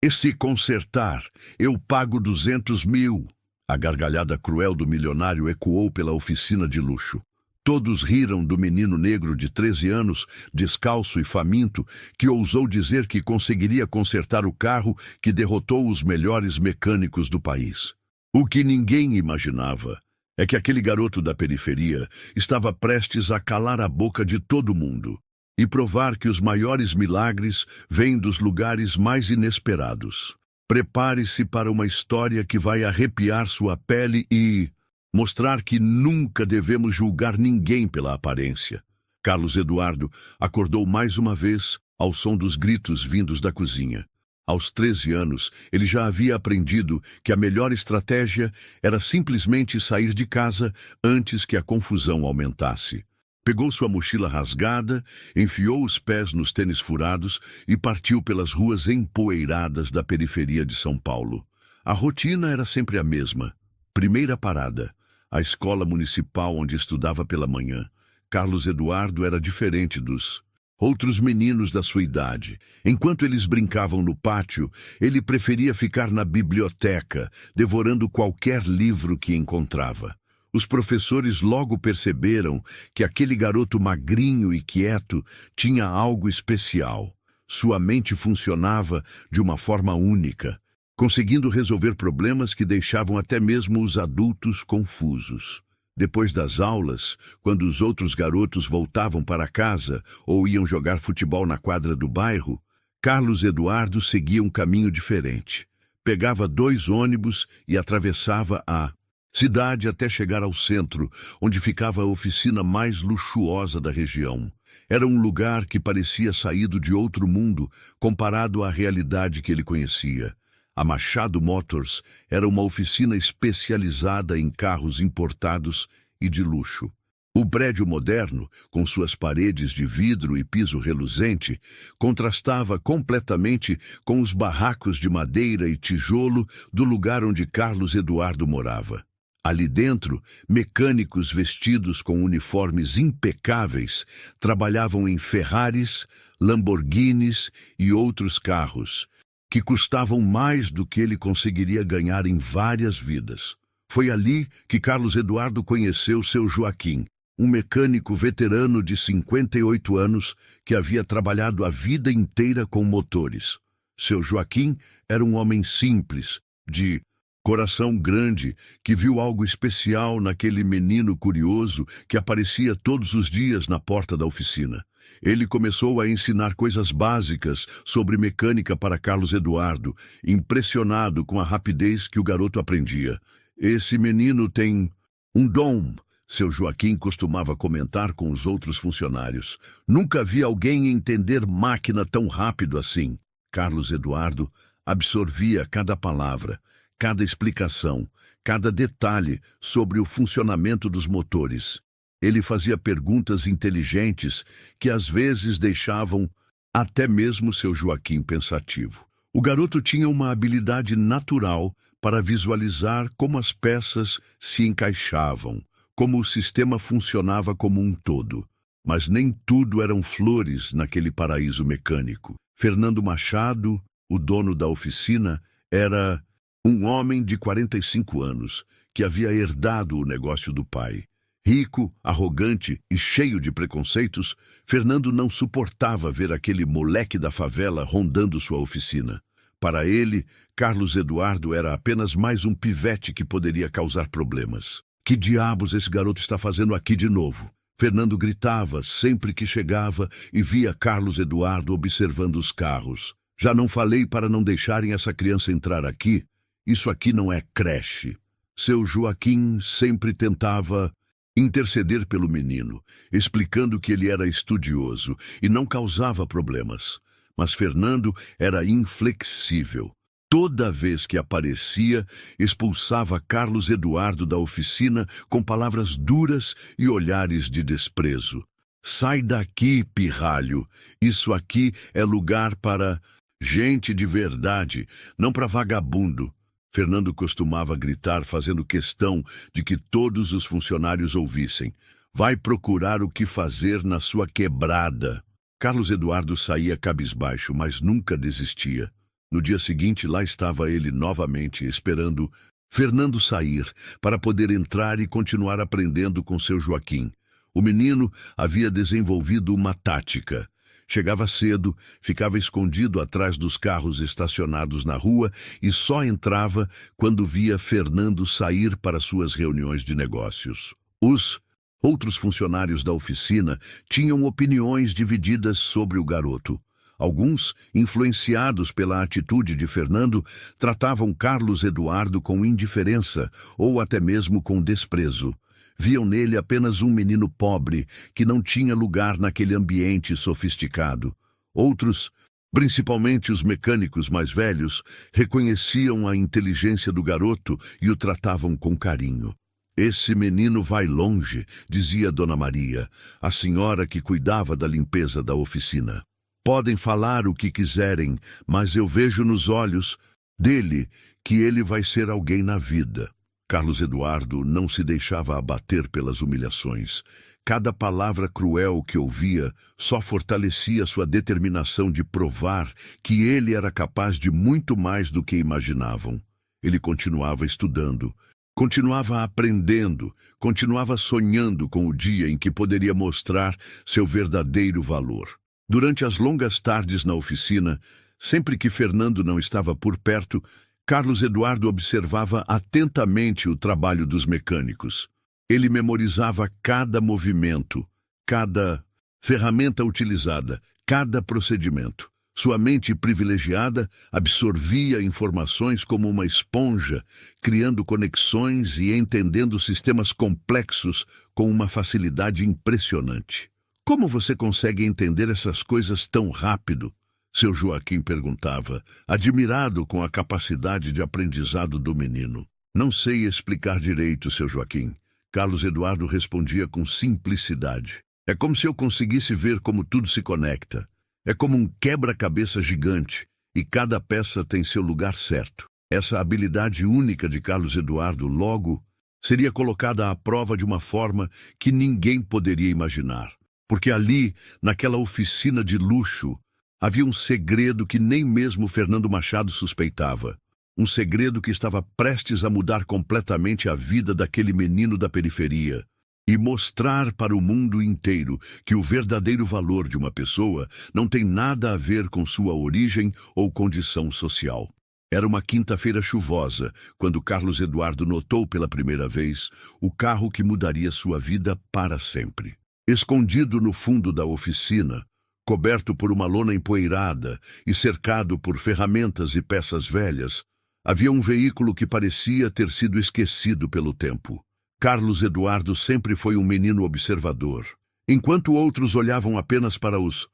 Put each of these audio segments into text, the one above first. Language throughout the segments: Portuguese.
E se consertar, eu pago 200 mil. A gargalhada cruel do milionário ecoou pela oficina de luxo. Todos riram do menino negro de 13 anos, descalço e faminto, que ousou dizer que conseguiria consertar o carro que derrotou os melhores mecânicos do país. O que ninguém imaginava é que aquele garoto da periferia estava prestes a calar a boca de todo mundo e provar que os maiores milagres vêm dos lugares mais inesperados. Prepare-se para uma história que vai arrepiar sua pele e mostrar que nunca devemos julgar ninguém pela aparência. Carlos Eduardo acordou mais uma vez ao som dos gritos vindos da cozinha. Aos 13 anos, ele já havia aprendido que a melhor estratégia era simplesmente sair de casa antes que a confusão aumentasse. Pegou sua mochila rasgada, enfiou os pés nos tênis furados e partiu pelas ruas empoeiradas da periferia de São Paulo. A rotina era sempre a mesma. Primeira parada, a escola municipal onde estudava pela manhã. Carlos Eduardo era diferente dos outros meninos da sua idade. Enquanto eles brincavam no pátio, ele preferia ficar na biblioteca, devorando qualquer livro que encontrava. Os professores logo perceberam que aquele garoto magrinho e quieto tinha algo especial. Sua mente funcionava de uma forma única, conseguindo resolver problemas que deixavam até mesmo os adultos confusos. Depois das aulas, quando os outros garotos voltavam para casa ou iam jogar futebol na quadra do bairro, Carlos Eduardo seguia um caminho diferente. Pegava 2 ônibus e atravessava a cidade até chegar ao centro, onde ficava a oficina mais luxuosa da região. Era um lugar que parecia saído de outro mundo comparado à realidade que ele conhecia. A Machado Motors era uma oficina especializada em carros importados e de luxo. O prédio moderno, com suas paredes de vidro e piso reluzente, contrastava completamente com os barracos de madeira e tijolo do lugar onde Carlos Eduardo morava. Ali dentro, mecânicos vestidos com uniformes impecáveis trabalhavam em Ferraris, Lamborghinis e outros carros, que custavam mais do que ele conseguiria ganhar em várias vidas. Foi ali que Carlos Eduardo conheceu seu Joaquim, um mecânico veterano de 58 anos que havia trabalhado a vida inteira com motores. Seu Joaquim era um homem simples, de coração grande, que viu algo especial naquele menino curioso que aparecia todos os dias na porta da oficina. Ele começou a ensinar coisas básicas sobre mecânica para Carlos Eduardo, impressionado com a rapidez que o garoto aprendia. Esse menino tem um dom, seu Joaquim costumava comentar com os outros funcionários. Nunca vi alguém entender máquina tão rápido assim. Carlos Eduardo absorvia cada palavra, cada explicação, cada detalhe sobre o funcionamento dos motores. Ele fazia perguntas inteligentes que às vezes deixavam até mesmo seu Joaquim pensativo. O garoto tinha uma habilidade natural para visualizar como as peças se encaixavam, como o sistema funcionava como um todo. Mas nem tudo eram flores naquele paraíso mecânico. Fernando Machado, o dono da oficina, era um homem de 45 anos que havia herdado o negócio do pai. Rico, arrogante e cheio de preconceitos, Fernando não suportava ver aquele moleque da favela rondando sua oficina. Para ele, Carlos Eduardo era apenas mais um pivete que poderia causar problemas. Que diabos esse garoto está fazendo aqui de novo? Fernando gritava sempre que chegava e via Carlos Eduardo observando os carros. Já não falei para não deixarem essa criança entrar aqui? Isso aqui não é creche. Seu Joaquim sempre tentava interceder pelo menino, explicando que ele era estudioso e não causava problemas. Mas Fernando era inflexível. Toda vez que aparecia, expulsava Carlos Eduardo da oficina com palavras duras e olhares de desprezo. Sai daqui, pirralho. Isso aqui é lugar para gente de verdade, não para vagabundo. Fernando costumava gritar, fazendo questão de que todos os funcionários ouvissem. Vai procurar o que fazer na sua quebrada. Carlos Eduardo saía cabisbaixo, mas nunca desistia. No dia seguinte, lá estava ele novamente, esperando Fernando sair, para poder entrar e continuar aprendendo com seu Joaquim. O menino havia desenvolvido uma tática. Chegava cedo, ficava escondido atrás dos carros estacionados na rua e só entrava quando via Fernando sair para suas reuniões de negócios. Os outros funcionários da oficina tinham opiniões divididas sobre o garoto. Alguns, influenciados pela atitude de Fernando, tratavam Carlos Eduardo com indiferença ou até mesmo com desprezo. Viam nele apenas um menino pobre que não tinha lugar naquele ambiente sofisticado. Outros, principalmente os mecânicos mais velhos, reconheciam a inteligência do garoto e o tratavam com carinho. Esse menino vai longe, dizia Dona Maria, a senhora que cuidava da limpeza da oficina. Podem falar o que quiserem, mas eu vejo nos olhos dele que ele vai ser alguém na vida. Carlos Eduardo não se deixava abater pelas humilhações. Cada palavra cruel que ouvia só fortalecia sua determinação de provar que ele era capaz de muito mais do que imaginavam. Ele continuava estudando, continuava aprendendo, continuava sonhando com o dia em que poderia mostrar seu verdadeiro valor. Durante as longas tardes na oficina, sempre que Fernando não estava por perto, Carlos Eduardo observava atentamente o trabalho dos mecânicos. Ele memorizava cada movimento, cada ferramenta utilizada, cada procedimento. Sua mente privilegiada absorvia informações como uma esponja, criando conexões e entendendo sistemas complexos com uma facilidade impressionante. Como você consegue entender essas coisas tão rápido? Seu Joaquim perguntava, admirado com a capacidade de aprendizado do menino. Não sei explicar direito, seu Joaquim. Carlos Eduardo respondia com simplicidade. É como se eu conseguisse ver como tudo se conecta. É como um quebra-cabeça gigante, e cada peça tem seu lugar certo. Essa habilidade única de Carlos Eduardo, logo, seria colocada à prova de uma forma que ninguém poderia imaginar. Porque ali, naquela oficina de luxo, havia um segredo que nem mesmo Fernando Machado suspeitava. Um segredo que estava prestes a mudar completamente a vida daquele menino da periferia e mostrar para o mundo inteiro que o verdadeiro valor de uma pessoa não tem nada a ver com sua origem ou condição social. Era uma quinta-feira chuvosa, quando Carlos Eduardo notou pela primeira vez o carro que mudaria sua vida para sempre. Escondido no fundo da oficina, coberto por uma lona empoeirada e cercado por ferramentas e peças velhas, havia um veículo que parecia ter sido esquecido pelo tempo. Carlos Eduardo sempre foi um menino observador. Enquanto outros olhavam apenas para os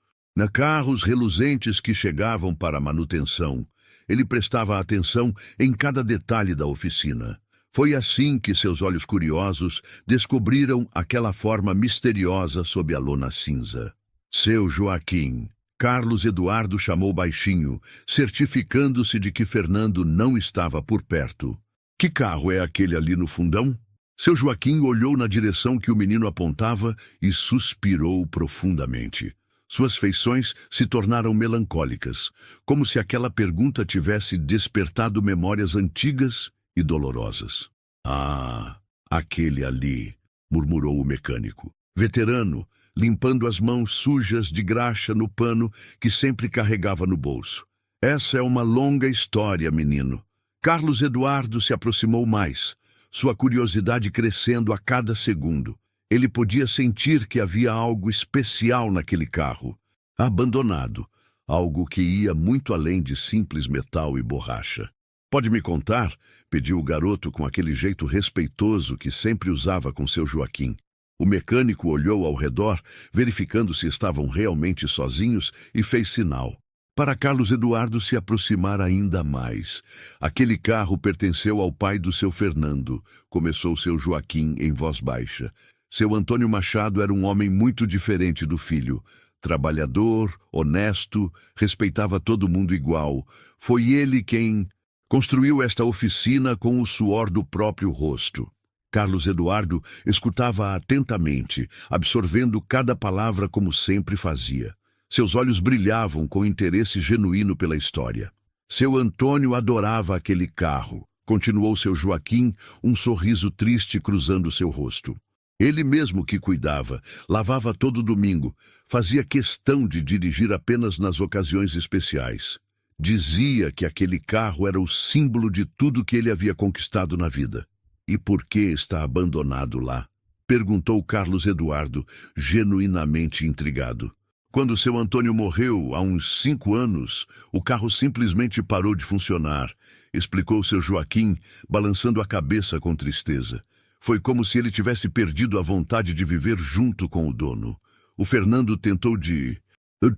carros reluzentes que chegavam para a manutenção, ele prestava atenção em cada detalhe da oficina. Foi assim que seus olhos curiosos descobriram aquela forma misteriosa sob a lona cinza. Seu Joaquim. Carlos Eduardo chamou baixinho, certificando-se de que Fernando não estava por perto. Que carro é aquele ali no fundão? Seu Joaquim olhou na direção que o menino apontava e suspirou profundamente. Suas feições se tornaram melancólicas, como se aquela pergunta tivesse despertado memórias antigas e dolorosas. Ah, aquele ali, murmurou o mecânico, veterano, limpando as mãos sujas de graxa no pano que sempre carregava no bolso. Essa é uma longa história, menino. Carlos Eduardo se aproximou mais, sua curiosidade crescendo a cada segundo. Ele podia sentir que havia algo especial naquele carro, abandonado, algo que ia muito além de simples metal e borracha. Pode me contar? Pediu o garoto com aquele jeito respeitoso que sempre usava com seu Joaquim. O mecânico olhou ao redor, verificando se estavam realmente sozinhos, e fez sinal. Para Carlos Eduardo se aproximar ainda mais. Aquele carro pertenceu ao pai do seu Fernando, começou seu Joaquim em voz baixa. Seu Antônio Machado era um homem muito diferente do filho. Trabalhador, honesto, respeitava todo mundo igual. Foi ele quem construiu esta oficina com o suor do próprio rosto. Carlos Eduardo escutava atentamente, absorvendo cada palavra como sempre fazia. Seus olhos brilhavam com interesse genuíno pela história. Seu Antônio adorava aquele carro, continuou seu Joaquim, um sorriso triste cruzando seu rosto. Ele mesmo que cuidava, lavava todo domingo, fazia questão de dirigir apenas nas ocasiões especiais. Dizia que aquele carro era o símbolo de tudo que ele havia conquistado na vida. E por que está abandonado lá? Perguntou Carlos Eduardo, genuinamente intrigado. Quando seu Antônio morreu, há uns 5 anos, o carro simplesmente parou de funcionar, explicou seu Joaquim, balançando a cabeça com tristeza. Foi como se ele tivesse perdido a vontade de viver junto com o dono. O Fernando tentou de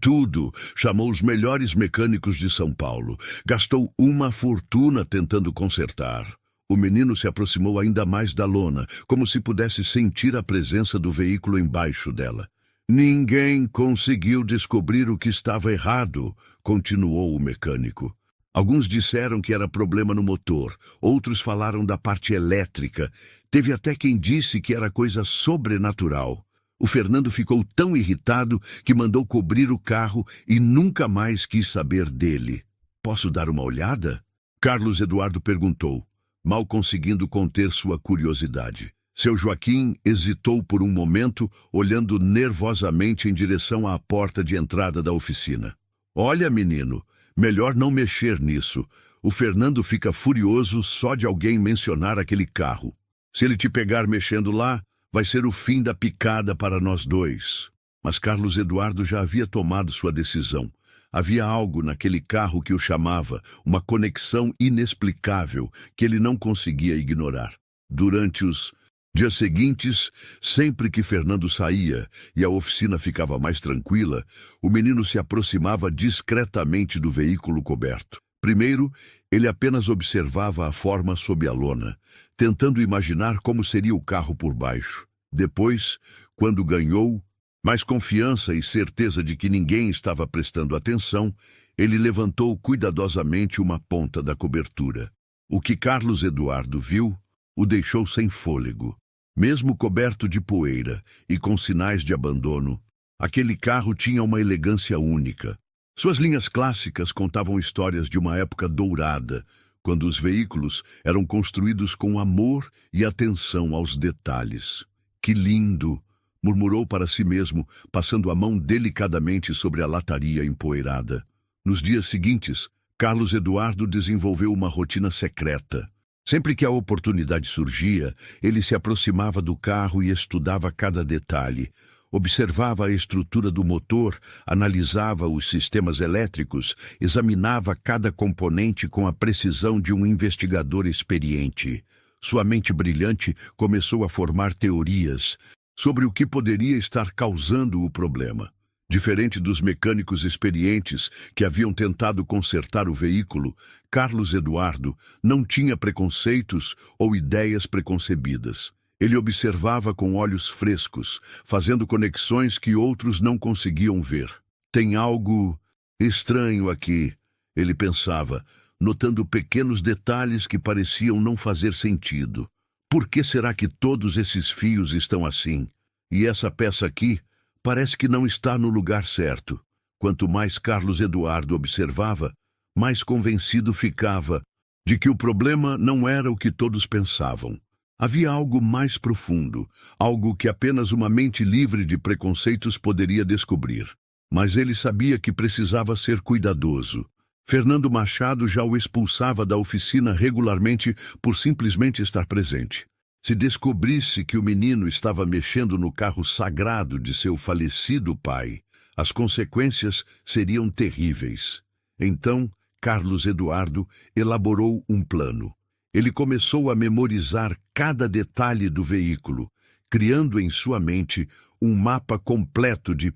tudo, chamou os melhores mecânicos de São Paulo, gastou uma fortuna tentando consertar. O menino se aproximou ainda mais da lona, como se pudesse sentir a presença do veículo embaixo dela. Ninguém conseguiu descobrir o que estava errado, continuou o mecânico. Alguns disseram que era problema no motor, outros falaram da parte elétrica. Teve até quem disse que era coisa sobrenatural. O Fernando ficou tão irritado que mandou cobrir o carro e nunca mais quis saber dele. Posso dar uma olhada? Carlos Eduardo perguntou, mal conseguindo conter sua curiosidade. Seu Joaquim hesitou por um momento, olhando nervosamente em direção à porta de entrada da oficina. Olha, menino, melhor não mexer nisso. O Fernando fica furioso só de alguém mencionar aquele carro. Se ele te pegar mexendo lá, vai ser o fim da picada para nós dois. Mas Carlos Eduardo já havia tomado sua decisão. Havia algo naquele carro que o chamava, uma conexão inexplicável que ele não conseguia ignorar. Durante os dias seguintes, sempre que Fernando saía e a oficina ficava mais tranquila, o menino se aproximava discretamente do veículo coberto. Primeiro, ele apenas observava a forma sob a lona, tentando imaginar como seria o carro por baixo. Depois, quando ganhou mais confiança e certeza de que ninguém estava prestando atenção, ele levantou cuidadosamente uma ponta da cobertura. O que Carlos Eduardo viu o deixou sem fôlego. Mesmo coberto de poeira e com sinais de abandono, aquele carro tinha uma elegância única. Suas linhas clássicas contavam histórias de uma época dourada, quando os veículos eram construídos com amor e atenção aos detalhes. Que lindo! Murmurou para si mesmo, passando a mão delicadamente sobre a lataria empoeirada. Nos dias seguintes, Carlos Eduardo desenvolveu uma rotina secreta. Sempre que a oportunidade surgia, ele se aproximava do carro e estudava cada detalhe. Observava a estrutura do motor, analisava os sistemas elétricos, examinava cada componente com a precisão de um investigador experiente. Sua mente brilhante começou a formar teorias sobre o que poderia estar causando o problema. Diferente dos mecânicos experientes que haviam tentado consertar o veículo, Carlos Eduardo não tinha preconceitos ou ideias preconcebidas. Ele observava com olhos frescos, fazendo conexões que outros não conseguiam ver. Tem algo estranho aqui, ele pensava, notando pequenos detalhes que pareciam não fazer sentido. Por que será que todos esses fios estão assim? E essa peça aqui parece que não está no lugar certo. Quanto mais Carlos Eduardo observava, mais convencido ficava de que o problema não era o que todos pensavam. Havia algo mais profundo, algo que apenas uma mente livre de preconceitos poderia descobrir. Mas ele sabia que precisava ser cuidadoso. Fernando Machado já o expulsava da oficina regularmente por simplesmente estar presente. Se descobrisse que o menino estava mexendo no carro sagrado de seu falecido pai, as consequências seriam terríveis. Então, Carlos Eduardo elaborou um plano. Ele começou a memorizar cada detalhe do veículo, criando em sua mente um mapa completo de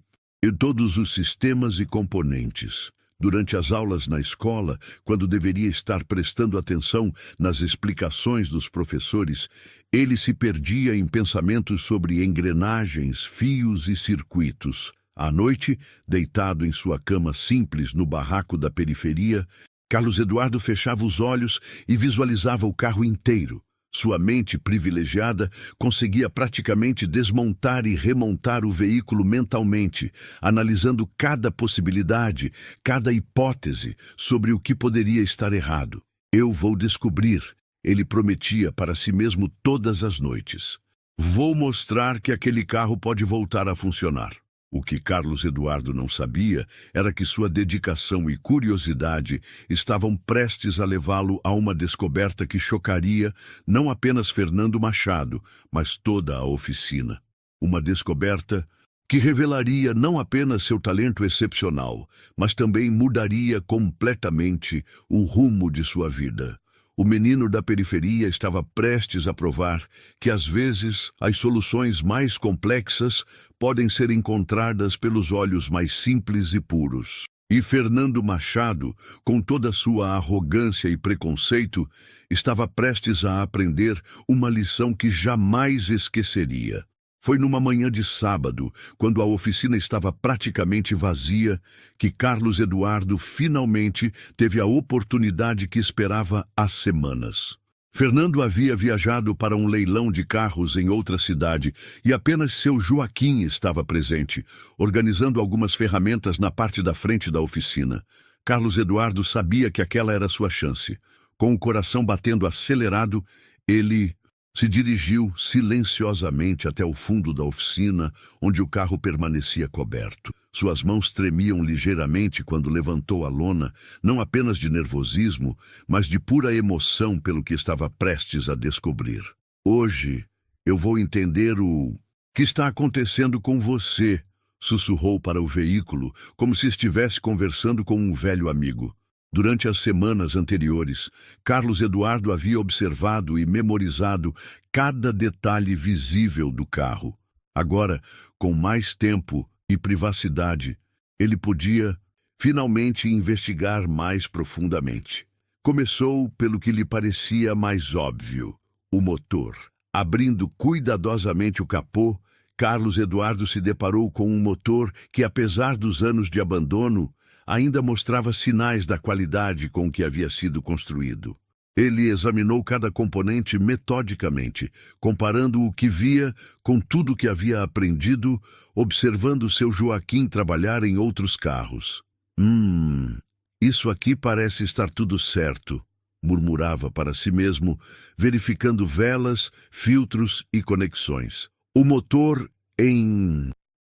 todos os sistemas e componentes. Durante as aulas na escola, quando deveria estar prestando atenção nas explicações dos professores, ele se perdia em pensamentos sobre engrenagens, fios e circuitos. À noite, deitado em sua cama simples no barraco da periferia, Carlos Eduardo fechava os olhos e visualizava o carro inteiro. Sua mente privilegiada conseguia praticamente desmontar e remontar o veículo mentalmente, analisando cada possibilidade, cada hipótese sobre o que poderia estar errado. Eu vou descobrir, ele prometia para si mesmo todas as noites. Vou mostrar que aquele carro pode voltar a funcionar. O que Carlos Eduardo não sabia era que sua dedicação e curiosidade estavam prestes a levá-lo a uma descoberta que chocaria não apenas Fernando Machado, mas toda a oficina. Uma descoberta que revelaria não apenas seu talento excepcional, mas também mudaria completamente o rumo de sua vida. O menino da periferia estava prestes a provar que, às vezes, as soluções mais complexas podem ser encontradas pelos olhos mais simples e puros. E Fernando Machado, com toda a sua arrogância e preconceito, estava prestes a aprender uma lição que jamais esqueceria. Foi numa manhã de sábado, quando a oficina estava praticamente vazia, que Carlos Eduardo finalmente teve a oportunidade que esperava há semanas. Fernando havia viajado para um leilão de carros em outra cidade e apenas seu Joaquim estava presente, organizando algumas ferramentas na parte da frente da oficina. Carlos Eduardo sabia que aquela era sua chance. Com o coração batendo acelerado, ele se dirigiu silenciosamente até o fundo da oficina, onde o carro permanecia coberto. Suas mãos tremiam ligeiramente quando levantou a lona, não apenas de nervosismo, mas de pura emoção pelo que estava prestes a descobrir. Hoje, eu vou entender o que está acontecendo com você, sussurrou para o veículo, como se estivesse conversando com um velho amigo. Durante as semanas anteriores, Carlos Eduardo havia observado e memorizado cada detalhe visível do carro. Agora, com mais tempo e privacidade, ele podia finalmente investigar mais profundamente. Começou pelo que lhe parecia mais óbvio: o motor. Abrindo cuidadosamente o capô, Carlos Eduardo se deparou com um motor que, apesar dos anos de abandono, ainda mostrava sinais da qualidade com que havia sido construído. Ele examinou cada componente metodicamente, comparando o que via com tudo que havia aprendido, observando seu Joaquim trabalhar em outros carros. Isso aqui parece estar tudo certo, murmurava para si mesmo, verificando velas, filtros e conexões. O motor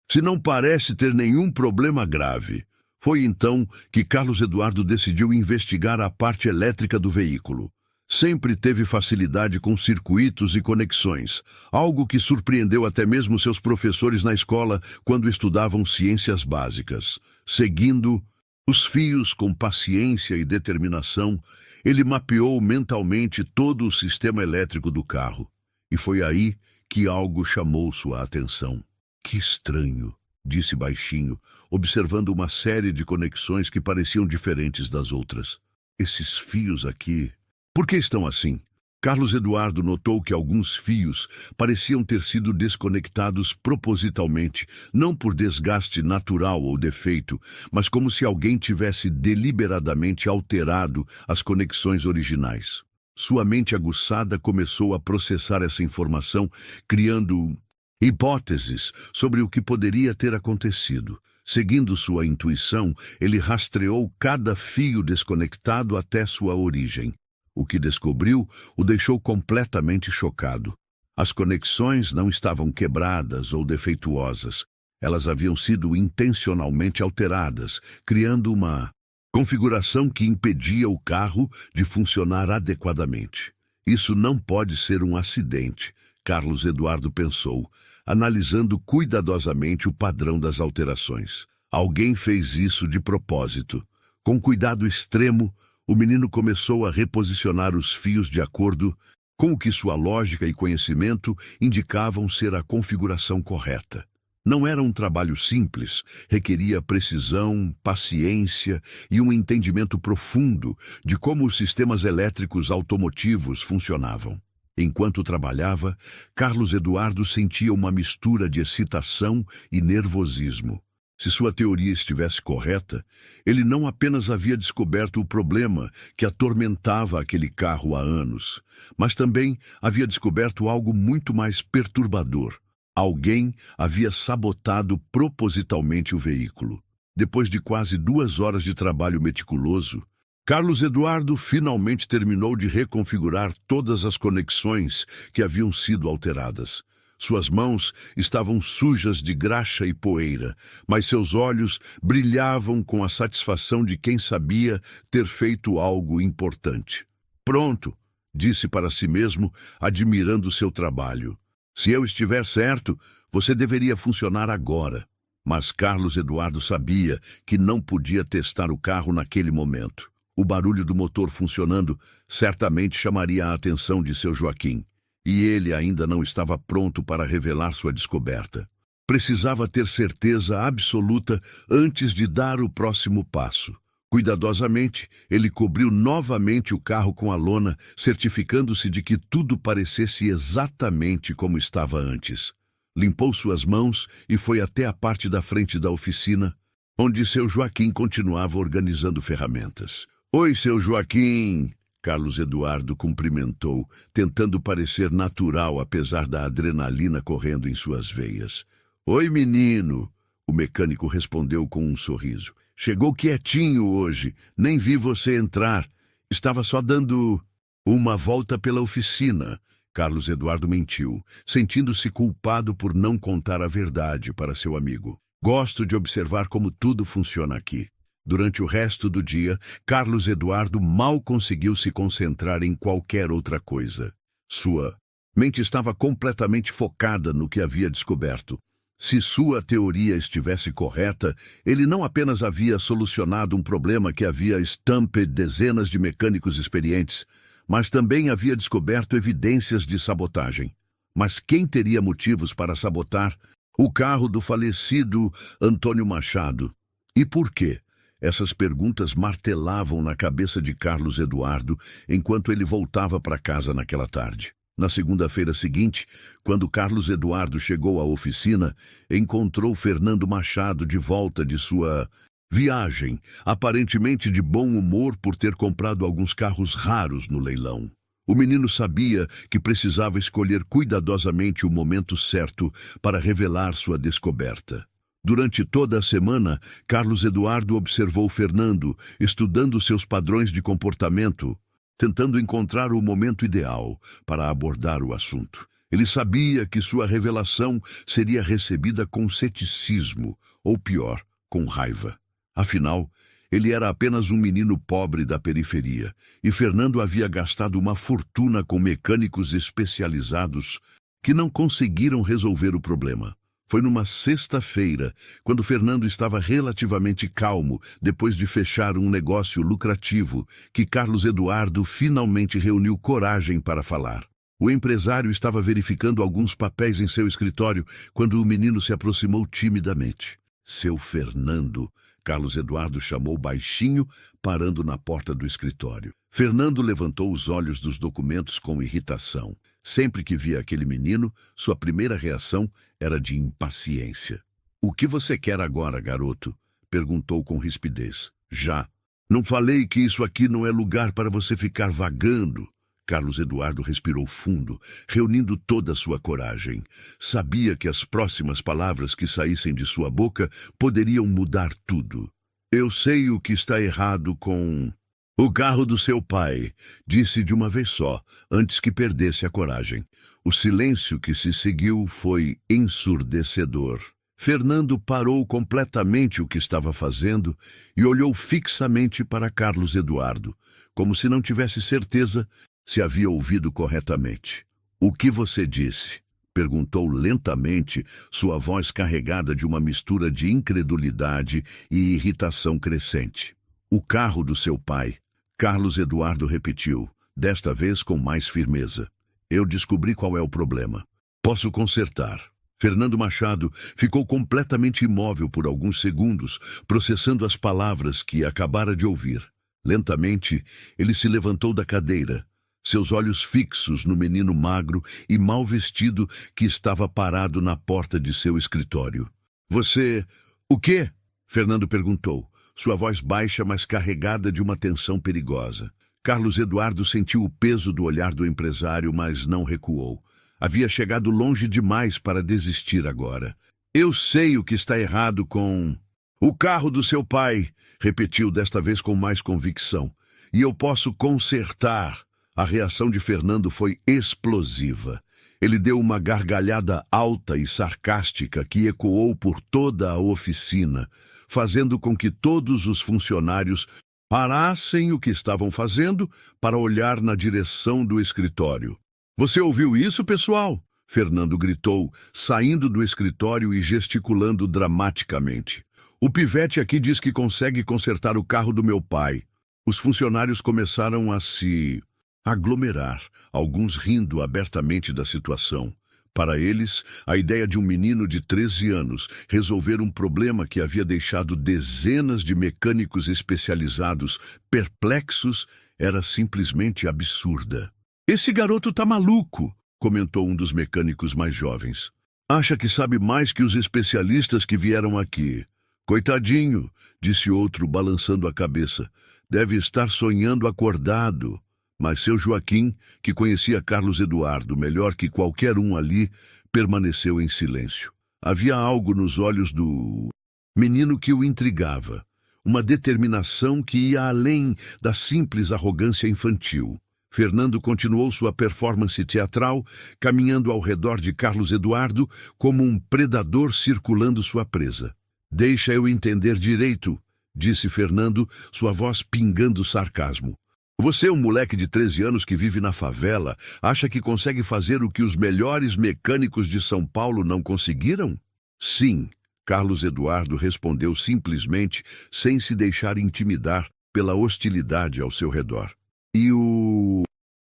se não parece ter nenhum problema grave. Foi então que Carlos Eduardo decidiu investigar a parte elétrica do veículo. Sempre teve facilidade com circuitos e conexões, algo que surpreendeu até mesmo seus professores na escola quando estudavam ciências básicas. Seguindo os fios com paciência e determinação, ele mapeou mentalmente todo o sistema elétrico do carro. E foi aí que algo chamou sua atenção. Que estranho, disse baixinho, observando uma série de conexões que pareciam diferentes das outras. Esses fios aqui, por que estão assim? Carlos Eduardo notou que alguns fios pareciam ter sido desconectados propositalmente, não por desgaste natural ou defeito, mas como se alguém tivesse deliberadamente alterado as conexões originais. Sua mente aguçada começou a processar essa informação, criando hipóteses sobre o que poderia ter acontecido. Seguindo sua intuição, ele rastreou cada fio desconectado até sua origem. O que descobriu o deixou completamente chocado. As conexões não estavam quebradas ou defeituosas. Elas haviam sido intencionalmente alteradas, criando uma configuração que impedia o carro de funcionar adequadamente. Isso não pode ser um acidente, Carlos Eduardo pensou, analisando cuidadosamente o padrão das alterações. Alguém fez isso de propósito. Com cuidado extremo, o menino começou a reposicionar os fios de acordo com o que sua lógica e conhecimento indicavam ser a configuração correta. Não era um trabalho simples, requeria precisão, paciência e um entendimento profundo de como os sistemas elétricos automotivos funcionavam. Enquanto trabalhava, Carlos Eduardo sentia uma mistura de excitação e nervosismo. Se sua teoria estivesse correta, ele não apenas havia descoberto o problema que atormentava aquele carro há anos, mas também havia descoberto algo muito mais perturbador. Alguém havia sabotado propositalmente o veículo. Depois de quase 2 horas de trabalho meticuloso, Carlos Eduardo finalmente terminou de reconfigurar todas as conexões que haviam sido alteradas. Suas mãos estavam sujas de graxa e poeira, mas seus olhos brilhavam com a satisfação de quem sabia ter feito algo importante. Pronto, disse para si mesmo, admirando seu trabalho. Se eu estiver certo, você deveria funcionar agora. Mas Carlos Eduardo sabia que não podia testar o carro naquele momento. O barulho do motor funcionando certamente chamaria a atenção de seu Joaquim. E ele ainda não estava pronto para revelar sua descoberta. Precisava ter certeza absoluta antes de dar o próximo passo. Cuidadosamente, ele cobriu novamente o carro com a lona, certificando-se de que tudo parecesse exatamente como estava antes. Limpou suas mãos e foi até a parte da frente da oficina, onde seu Joaquim continuava organizando ferramentas. Oi, seu Joaquim! Carlos Eduardo cumprimentou, tentando parecer natural apesar da adrenalina correndo em suas veias. Oi, menino! O mecânico respondeu com um sorriso. Chegou quietinho hoje, nem vi você entrar. Estava só dando uma volta pela oficina. Carlos Eduardo mentiu, sentindo-se culpado por não contar a verdade para seu amigo. Gosto de observar como tudo funciona aqui. Durante o resto do dia, Carlos Eduardo mal conseguiu se concentrar em qualquer outra coisa. Sua mente estava completamente focada no que havia descoberto. Se sua teoria estivesse correta, ele não apenas havia solucionado um problema que havia estampado dezenas de mecânicos experientes, mas também havia descoberto evidências de sabotagem. Mas quem teria motivos para sabotar o carro do falecido Antônio Machado? E por quê? Essas perguntas martelavam na cabeça de Carlos Eduardo enquanto ele voltava para casa naquela tarde. Na segunda-feira seguinte, quando Carlos Eduardo chegou à oficina, encontrou Fernando Machado de volta de sua viagem, aparentemente de bom humor por ter comprado alguns carros raros no leilão. O menino sabia que precisava escolher cuidadosamente o momento certo para revelar sua descoberta. Durante toda a semana, Carlos Eduardo observou Fernando, estudando seus padrões de comportamento, tentando encontrar o momento ideal para abordar o assunto. Ele sabia que sua revelação seria recebida com ceticismo, ou pior, com raiva. Afinal, ele era apenas um menino pobre da periferia, e Fernando havia gastado uma fortuna com mecânicos especializados que não conseguiram resolver o problema. Foi numa sexta-feira, quando Fernando estava relativamente calmo depois de fechar um negócio lucrativo, que Carlos Eduardo finalmente reuniu coragem para falar. O empresário estava verificando alguns papéis em seu escritório quando o menino se aproximou timidamente. Seu Fernando, Carlos Eduardo chamou baixinho, parando na porta do escritório. Fernando levantou os olhos dos documentos com irritação. Sempre que via aquele menino, sua primeira reação era de impaciência. "O que você quer agora, garoto?" perguntou com rispidez. "Já. Não falei que isso aqui não é lugar para você ficar vagando." Carlos Eduardo respirou fundo, reunindo toda a sua coragem. Sabia que as próximas palavras que saíssem de sua boca poderiam mudar tudo. "Eu sei o que está errado com o carro do seu pai", disse de uma vez só, antes que perdesse a coragem. O silêncio que se seguiu foi ensurdecedor. Fernando parou completamente o que estava fazendo e olhou fixamente para Carlos Eduardo, como se não tivesse certeza se havia ouvido corretamente. "O que você disse?" perguntou lentamente, sua voz carregada de uma mistura de incredulidade e irritação crescente. "O carro do seu pai." Carlos Eduardo repetiu, desta vez com mais firmeza. "Eu descobri qual é o problema. Posso consertar." Fernando Machado ficou completamente imóvel por alguns segundos, processando as palavras que acabara de ouvir. Lentamente, ele se levantou da cadeira, seus olhos fixos no menino magro e mal vestido que estava parado na porta de seu escritório. "Você O quê? Fernando perguntou, sua voz baixa, mas carregada de uma tensão perigosa. Carlos Eduardo sentiu o peso do olhar do empresário, mas não recuou. Havia chegado longe demais para desistir agora. Eu sei o que está errado com... O carro do seu pai, repetiu desta vez com mais convicção. E eu posso consertar. A reação de Fernando foi explosiva. Ele deu uma gargalhada alta e sarcástica que ecoou por toda a oficina, fazendo com que todos os funcionários parassem o que estavam fazendo para olhar na direção do escritório. Você ouviu isso, pessoal? Fernando gritou, saindo do escritório e gesticulando dramaticamente. O pivete aqui diz que consegue consertar o carro do meu pai. Os funcionários começaram a se aglomerar, alguns rindo abertamente da situação. Para eles, a ideia de um menino de 13 anos resolver um problema que havia deixado dezenas de mecânicos especializados perplexos era simplesmente absurda. Esse garoto tá maluco, comentou um dos mecânicos mais jovens. Acha que sabe mais que os especialistas que vieram aqui. Coitadinho, disse outro, balançando a cabeça. Deve estar sonhando acordado. Mas seu Joaquim, que conhecia Carlos Eduardo melhor que qualquer um ali, permaneceu em silêncio. Havia algo nos olhos do menino que o intrigava, uma determinação que ia além da simples arrogância infantil. Fernando continuou sua performance teatral, caminhando ao redor de Carlos Eduardo como um predador circulando sua presa. Deixa eu entender direito, disse Fernando, sua voz pingando sarcasmo. Você é um moleque de 13 anos que vive na favela, acha que consegue fazer o que os melhores mecânicos de São Paulo não conseguiram? Sim, Carlos Eduardo respondeu simplesmente, sem se deixar intimidar pela hostilidade ao seu redor. E o...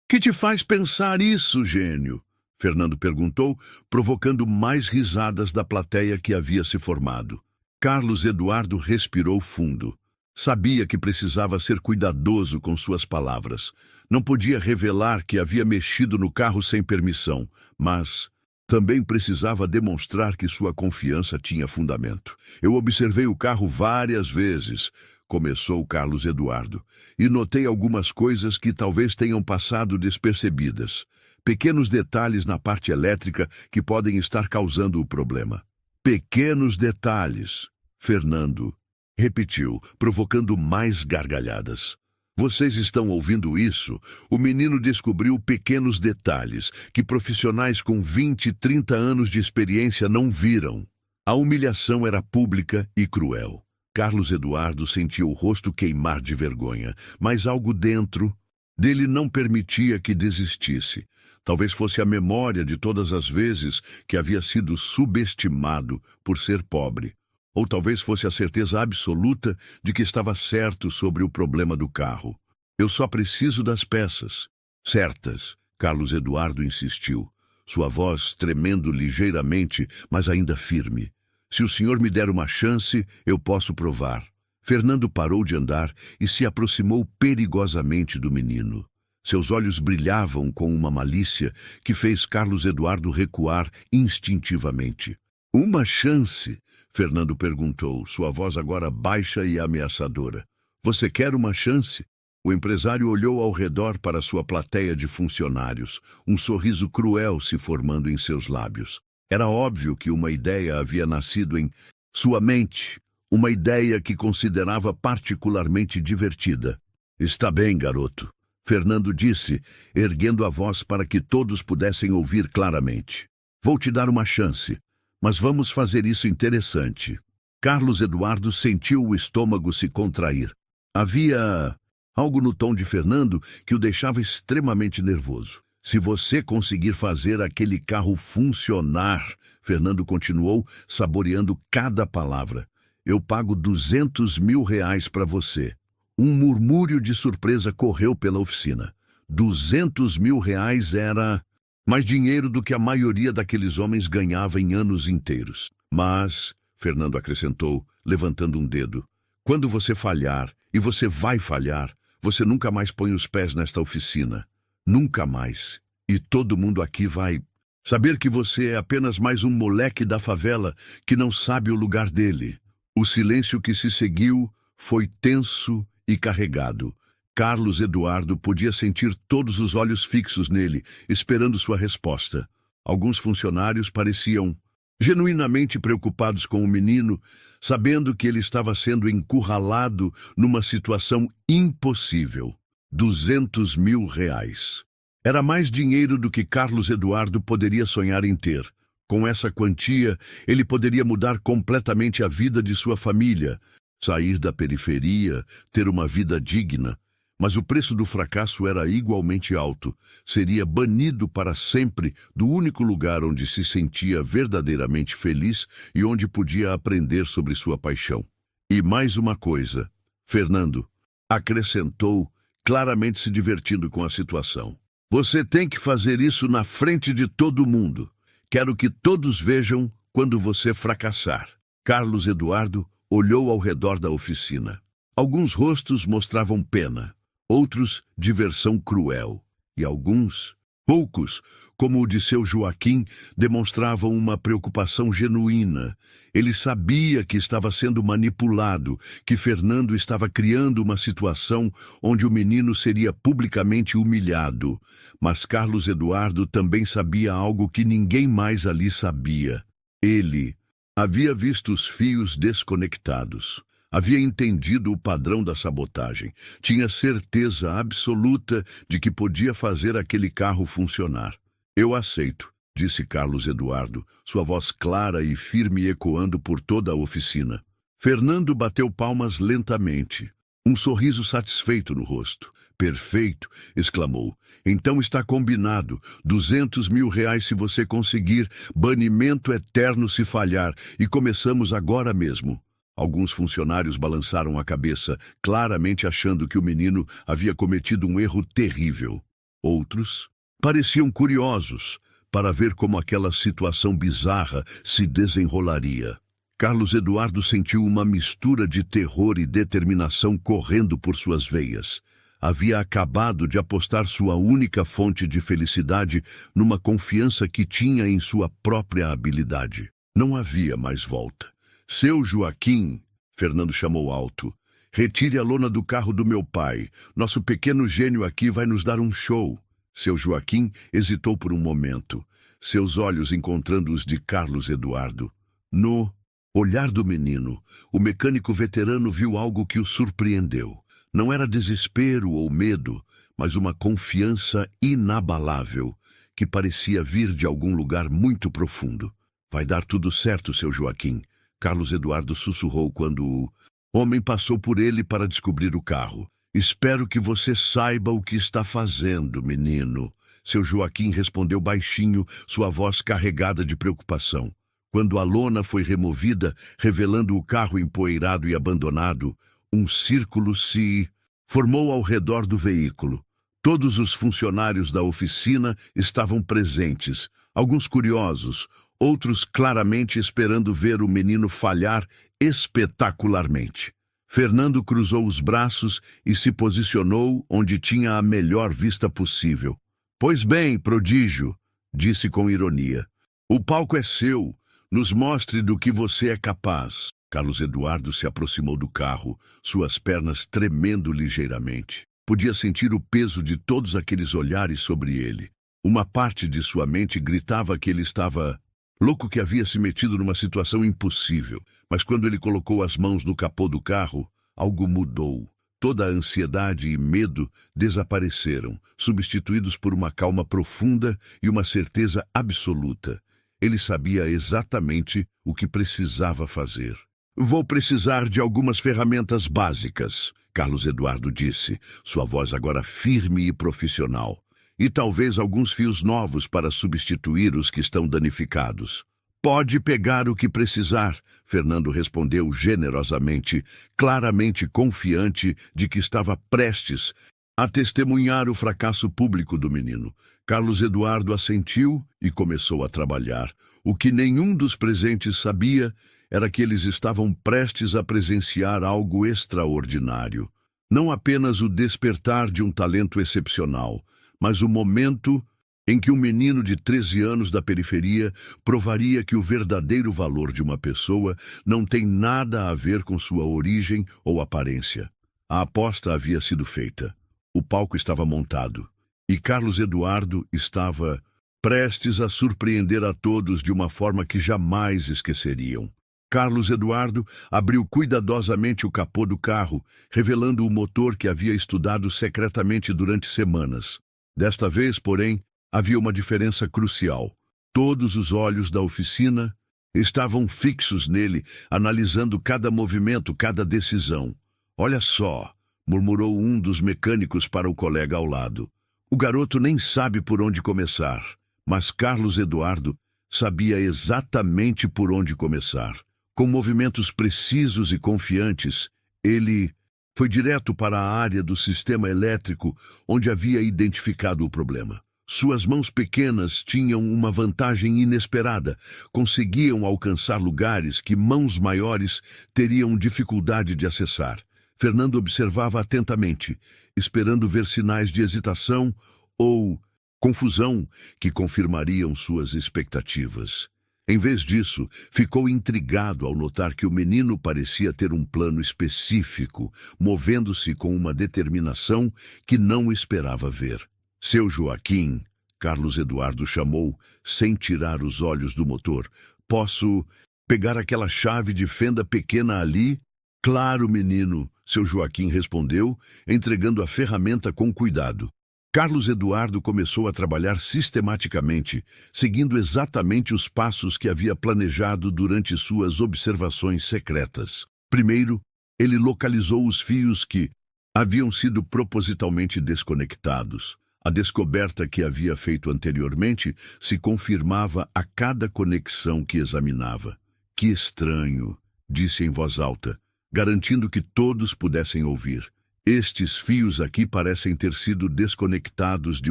que te faz pensar isso, gênio? Fernando perguntou, provocando mais risadas da plateia que havia se formado. Carlos Eduardo respirou fundo. Sabia que precisava ser cuidadoso com suas palavras. Não podia revelar que havia mexido no carro sem permissão, mas também precisava demonstrar que sua confiança tinha fundamento. Eu observei o carro várias vezes, começou Carlos Eduardo, e notei algumas coisas que talvez tenham passado despercebidas. Pequenos detalhes na parte elétrica que podem estar causando o problema. Pequenos detalhes, Fernando repetiu, provocando mais gargalhadas. Vocês estão ouvindo isso? O menino descobriu pequenos detalhes que profissionais com 20 e 30 anos de experiência não viram. A humilhação era pública e cruel. Carlos Eduardo sentia o rosto queimar de vergonha, mas algo dentro dele não permitia que desistisse. Talvez fosse a memória de todas as vezes que havia sido subestimado por ser pobre. Ou talvez fosse a certeza absoluta de que estava certo sobre o problema do carro. Eu só preciso das peças. Certas, Carlos Eduardo insistiu, sua voz tremendo ligeiramente, mas ainda firme. Se o senhor me der uma chance, eu posso provar. Fernando parou de andar e se aproximou perigosamente do menino. Seus olhos brilhavam com uma malícia que fez Carlos Eduardo recuar instintivamente. Uma chance? Fernando perguntou, sua voz agora baixa e ameaçadora. Você quer uma chance? O empresário olhou ao redor para sua plateia de funcionários, um sorriso cruel se formando em seus lábios. Era óbvio que uma ideia havia nascido em sua mente, uma ideia que considerava particularmente divertida. Está bem, garoto, Fernando disse, erguendo a voz para que todos pudessem ouvir claramente. Vou te dar uma chance. Mas vamos fazer isso interessante. Carlos Eduardo sentiu o estômago se contrair. Havia algo no tom de Fernando que o deixava extremamente nervoso. Se você conseguir fazer aquele carro funcionar, Fernando continuou, saboreando cada palavra, eu pago R$200 mil para você. Um murmúrio de surpresa correu pela oficina. R$200 mil era mais dinheiro do que a maioria daqueles homens ganhava em anos inteiros. Mas, Fernando acrescentou, levantando um dedo, quando você falhar, e você vai falhar, você nunca mais põe os pés nesta oficina. Nunca mais. E todo mundo aqui vai saber que você é apenas mais um moleque da favela que não sabe o lugar dele. O silêncio que se seguiu foi tenso e carregado. Carlos Eduardo podia sentir todos os olhos fixos nele, esperando sua resposta. Alguns funcionários pareciam genuinamente preocupados com o menino, sabendo que ele estava sendo encurralado numa situação impossível. 200 mil reais. Era mais dinheiro do que Carlos Eduardo poderia sonhar em ter. Com essa quantia, ele poderia mudar completamente a vida de sua família, sair da periferia, ter uma vida digna. Mas o preço do fracasso era igualmente alto. Seria banido para sempre do único lugar onde se sentia verdadeiramente feliz e onde podia aprender sobre sua paixão. E mais uma coisa, Fernando acrescentou, claramente se divertindo com a situação. Você tem que fazer isso na frente de todo mundo. Quero que todos vejam quando você fracassar. Carlos Eduardo olhou ao redor da oficina. Alguns rostos mostravam pena, outros diversão cruel, e alguns, poucos, como o de seu Joaquim, demonstravam uma preocupação genuína. Ele sabia que estava sendo manipulado, que Fernando estava criando uma situação onde o menino seria publicamente humilhado. Mas Carlos Eduardo também sabia algo que ninguém mais ali sabia. Ele havia visto os fios desconectados. Havia entendido o padrão da sabotagem. Tinha certeza absoluta de que podia fazer aquele carro funcionar. Eu aceito, disse Carlos Eduardo, sua voz clara e firme ecoando por toda a oficina. Fernando bateu palmas lentamente, um sorriso satisfeito no rosto. Perfeito, exclamou. Então está combinado. 200 mil reais se você conseguir, banimento eterno se falhar, e começamos agora mesmo. Alguns funcionários balançaram a cabeça, claramente achando que o menino havia cometido um erro terrível. Outros pareciam curiosos para ver como aquela situação bizarra se desenrolaria. Carlos Eduardo sentiu uma mistura de terror e determinação correndo por suas veias. Havia acabado de apostar sua única fonte de felicidade numa confiança que tinha em sua própria habilidade. Não havia mais volta. Seu Joaquim, Fernando chamou alto, retire a lona do carro do meu pai. Nosso pequeno gênio aqui vai nos dar um show. Seu Joaquim hesitou por um momento, seus olhos encontrando os de Carlos Eduardo. No olhar do menino, o mecânico veterano viu algo que o surpreendeu. Não era desespero ou medo, mas uma confiança inabalável, que parecia vir de algum lugar muito profundo. Vai dar tudo certo, seu Joaquim. Carlos Eduardo sussurrou quando o homem passou por ele para descobrir o carro. Espero que você saiba o que está fazendo, menino. Seu Joaquim respondeu baixinho, sua voz carregada de preocupação. Quando a lona foi removida, revelando o carro empoeirado e abandonado, um círculo se formou ao redor do veículo. Todos os funcionários da oficina estavam presentes, alguns curiosos, outros claramente esperando ver o menino falhar espetacularmente. Fernando cruzou os braços e se posicionou onde tinha a melhor vista possível. Pois bem, prodígio, disse com ironia. O palco é seu. Nos mostre do que você é capaz. Carlos Eduardo se aproximou do carro, suas pernas tremendo ligeiramente. Podia sentir o peso de todos aqueles olhares sobre ele. Uma parte de sua mente gritava que ele estava louco, que havia se metido numa situação impossível. Mas quando ele colocou as mãos no capô do carro, algo mudou. Toda a ansiedade e medo desapareceram, substituídos por uma calma profunda e uma certeza absoluta. Ele sabia exatamente o que precisava fazer. Vou precisar de algumas ferramentas básicas, Carlos Eduardo disse, sua voz agora firme e profissional. E talvez alguns fios novos para substituir os que estão danificados. Pode pegar o que precisar, Fernando respondeu generosamente, claramente confiante de que estava prestes a testemunhar o fracasso público do menino. Carlos Eduardo assentiu e começou a trabalhar. O que nenhum dos presentes sabia era que eles estavam prestes a presenciar algo extraordinário. Não apenas o despertar de um talento excepcional, mas o momento em que um menino de 13 anos da periferia provaria que o verdadeiro valor de uma pessoa não tem nada a ver com sua origem ou aparência. A aposta havia sido feita. O palco estava montado. E Carlos Eduardo estava prestes a surpreender a todos de uma forma que jamais esqueceriam. Carlos Eduardo abriu cuidadosamente o capô do carro, revelando o motor que havia estudado secretamente durante semanas. Desta vez, porém, havia uma diferença crucial. Todos os olhos da oficina estavam fixos nele, analisando cada movimento, cada decisão. "Olha só", murmurou um dos mecânicos para o colega ao lado. "O garoto nem sabe por onde começar." Mas Carlos Eduardo sabia exatamente por onde começar. Com movimentos precisos e confiantes, ele foi direto para a área do sistema elétrico onde havia identificado o problema. Suas mãos pequenas tinham uma vantagem inesperada. Conseguiam alcançar lugares que mãos maiores teriam dificuldade de acessar. Fernando observava atentamente, esperando ver sinais de hesitação ou confusão que confirmariam suas expectativas. Em vez disso, ficou intrigado ao notar que o menino parecia ter um plano específico, movendo-se com uma determinação que não esperava ver. "Seu Joaquim", Carlos Eduardo chamou, sem tirar os olhos do motor. "Posso pegar aquela chave de fenda pequena ali?" "Claro, menino", seu Joaquim respondeu, entregando a ferramenta com cuidado. Carlos Eduardo começou a trabalhar sistematicamente, seguindo exatamente os passos que havia planejado durante suas observações secretas. Primeiro, ele localizou os fios que haviam sido propositalmente desconectados. A descoberta que havia feito anteriormente se confirmava a cada conexão que examinava. "Que estranho", disse em voz alta, garantindo que todos pudessem ouvir. "Estes fios aqui parecem ter sido desconectados de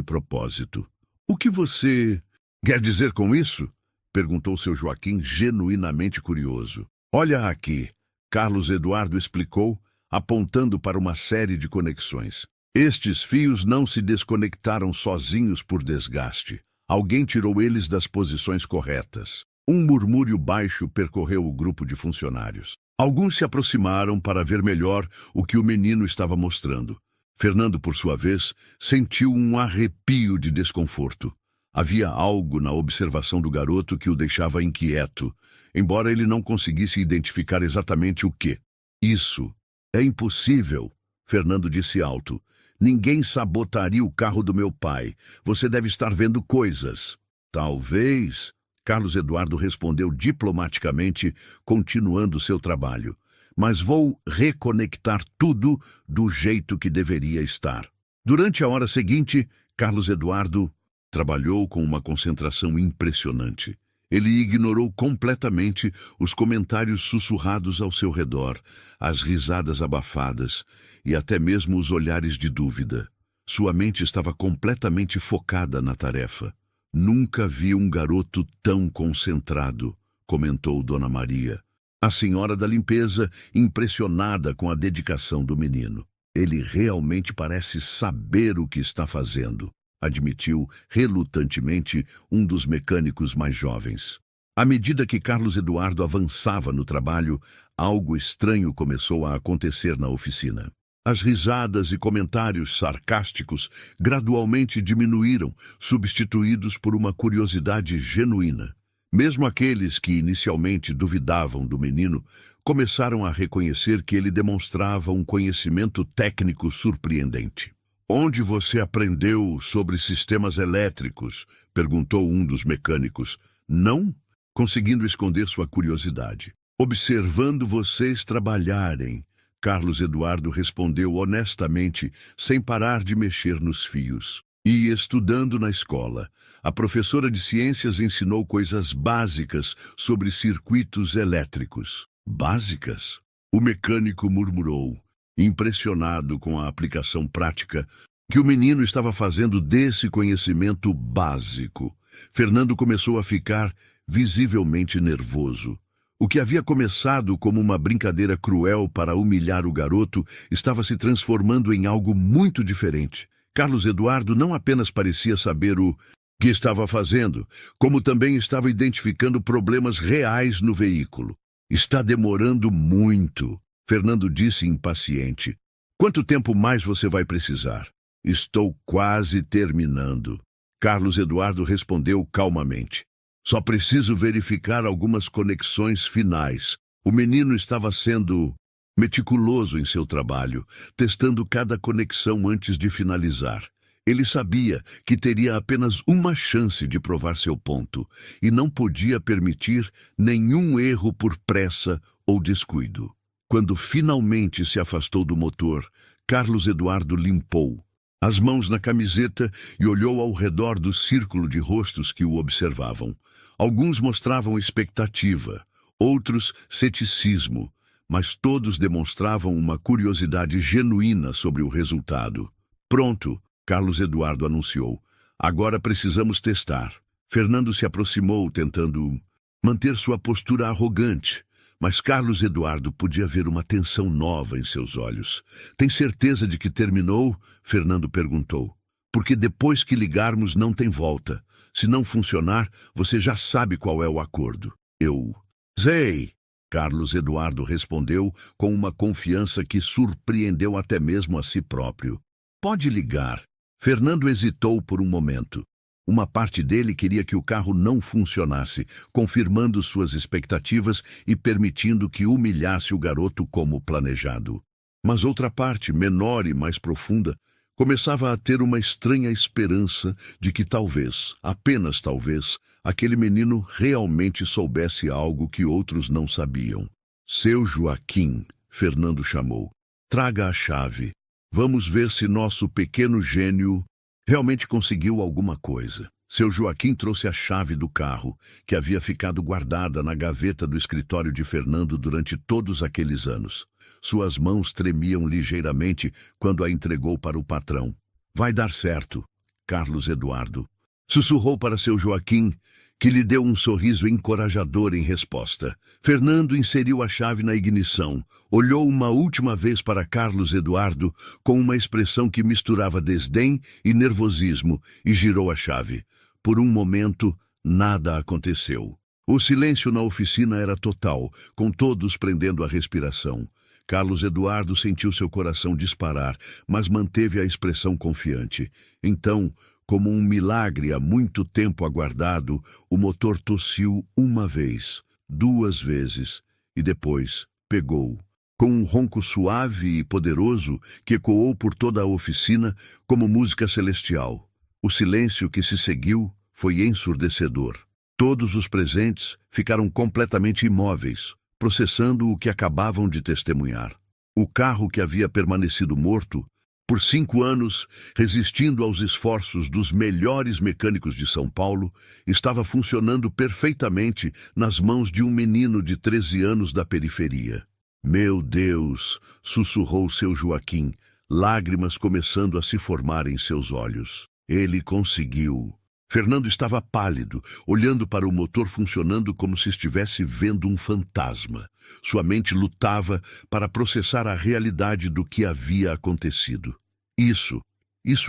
propósito." "O que você quer dizer com isso?" perguntou seu Joaquim, genuinamente curioso. "Olha aqui", Carlos Eduardo explicou, apontando para uma série de conexões. "Estes fios não se desconectaram sozinhos por desgaste. Alguém tirou eles das posições corretas." Um murmúrio baixo percorreu o grupo de funcionários. Alguns se aproximaram para ver melhor o que o menino estava mostrando. Fernando, por sua vez, sentiu um arrepio de desconforto. Havia algo na observação do garoto que o deixava inquieto, embora ele não conseguisse identificar exatamente o que. "Isso é impossível", Fernando disse alto. "Ninguém sabotaria o carro do meu pai. Você deve estar vendo coisas." "Talvez", Carlos Eduardo respondeu diplomaticamente, continuando seu trabalho. "Mas vou reconectar tudo do jeito que deveria estar." Durante a hora seguinte, Carlos Eduardo trabalhou com uma concentração impressionante. Ele ignorou completamente os comentários sussurrados ao seu redor, as risadas abafadas e até mesmo os olhares de dúvida. Sua mente estava completamente focada na tarefa. "Nunca vi um garoto tão concentrado", comentou Dona Maria. A senhora da limpeza, impressionada com a dedicação do menino. "Ele realmente parece saber o que está fazendo", admitiu relutantemente um dos mecânicos mais jovens. À medida que Carlos Eduardo avançava no trabalho, algo estranho começou a acontecer na oficina. As risadas e comentários sarcásticos gradualmente diminuíram, substituídos por uma curiosidade genuína. Mesmo aqueles que inicialmente duvidavam do menino começaram a reconhecer que ele demonstrava um conhecimento técnico surpreendente. "Onde você aprendeu sobre sistemas elétricos?" perguntou um dos mecânicos, não conseguindo esconder sua curiosidade. "Observando vocês trabalharem", Carlos Eduardo respondeu honestamente, sem parar de mexer nos fios. "E estudando na escola. A professora de ciências ensinou coisas básicas sobre circuitos elétricos." "Básicas?" o mecânico murmurou, impressionado com a aplicação prática que o menino estava fazendo desse conhecimento básico. Fernando começou a ficar visivelmente nervoso. O que havia começado como uma brincadeira cruel para humilhar o garoto estava se transformando em algo muito diferente. Carlos Eduardo não apenas parecia saber o que estava fazendo, como também estava identificando problemas reais no veículo. Está demorando muito, Fernando disse impaciente. Quanto tempo mais você vai precisar? Estou quase terminando. Carlos Eduardo respondeu calmamente. Só preciso verificar algumas conexões finais. O menino estava sendo meticuloso em seu trabalho, testando cada conexão antes de finalizar. Ele sabia que teria apenas uma chance de provar seu ponto e não podia permitir nenhum erro por pressa ou descuido. Quando finalmente se afastou do motor, Carlos Eduardo limpou as mãos na camiseta e olhou ao redor do círculo de rostos que o observavam. Alguns mostravam expectativa, outros ceticismo, mas todos demonstravam uma curiosidade genuína sobre o resultado. Pronto, Carlos Eduardo anunciou. Agora precisamos testar. Fernando se aproximou, tentando manter sua postura arrogante, mas Carlos Eduardo podia ver uma tensão nova em seus olhos. Tem certeza de que terminou? Fernando perguntou. Porque depois que ligarmos não tem volta. Se não funcionar, você já sabe qual é o acordo. Eu sei. Carlos Eduardo respondeu com uma confiança que surpreendeu até mesmo a si próprio. Pode ligar. Fernando hesitou por um momento. Uma parte dele queria que o carro não funcionasse, confirmando suas expectativas e permitindo que humilhasse o garoto como planejado. Mas outra parte, menor e mais profunda, começava a ter uma estranha esperança de que talvez, apenas talvez, aquele menino realmente soubesse algo que outros não sabiam. Seu Joaquim, Fernando chamou. Traga a chave. Vamos ver se nosso pequeno gênio realmente conseguiu alguma coisa. Seu Joaquim trouxe a chave do carro, que havia ficado guardada na gaveta do escritório de Fernando durante todos aqueles anos. Suas mãos tremiam ligeiramente quando a entregou para o patrão. Vai dar certo, Carlos Eduardo. Sussurrou para seu Joaquim, que lhe deu um sorriso encorajador em resposta. Fernando inseriu a chave na ignição, olhou uma última vez para Carlos Eduardo com uma expressão que misturava desdém e nervosismo e girou a chave. Por um momento, nada aconteceu. O silêncio na oficina era total, com todos prendendo a respiração. Carlos Eduardo sentiu seu coração disparar, mas manteve a expressão confiante. Então, como um milagre há muito tempo aguardado, o motor tossiu uma vez, 2 vezes, e depois pegou. Com um ronco suave e poderoso que ecoou por toda a oficina como música celestial. O silêncio que se seguiu foi ensurdecedor. Todos os presentes ficaram completamente imóveis, processando o que acabavam de testemunhar. O carro que havia permanecido morto por 5 anos, resistindo aos esforços dos melhores mecânicos de São Paulo, estava funcionando perfeitamente nas mãos de um menino de 13 anos da periferia. Meu Deus, sussurrou seu Joaquim, lágrimas começando a se formar em seus olhos. Ele conseguiu. Fernando estava pálido, olhando para o motor funcionando como se estivesse vendo um fantasma. Sua mente lutava para processar a realidade do que havia acontecido. Isso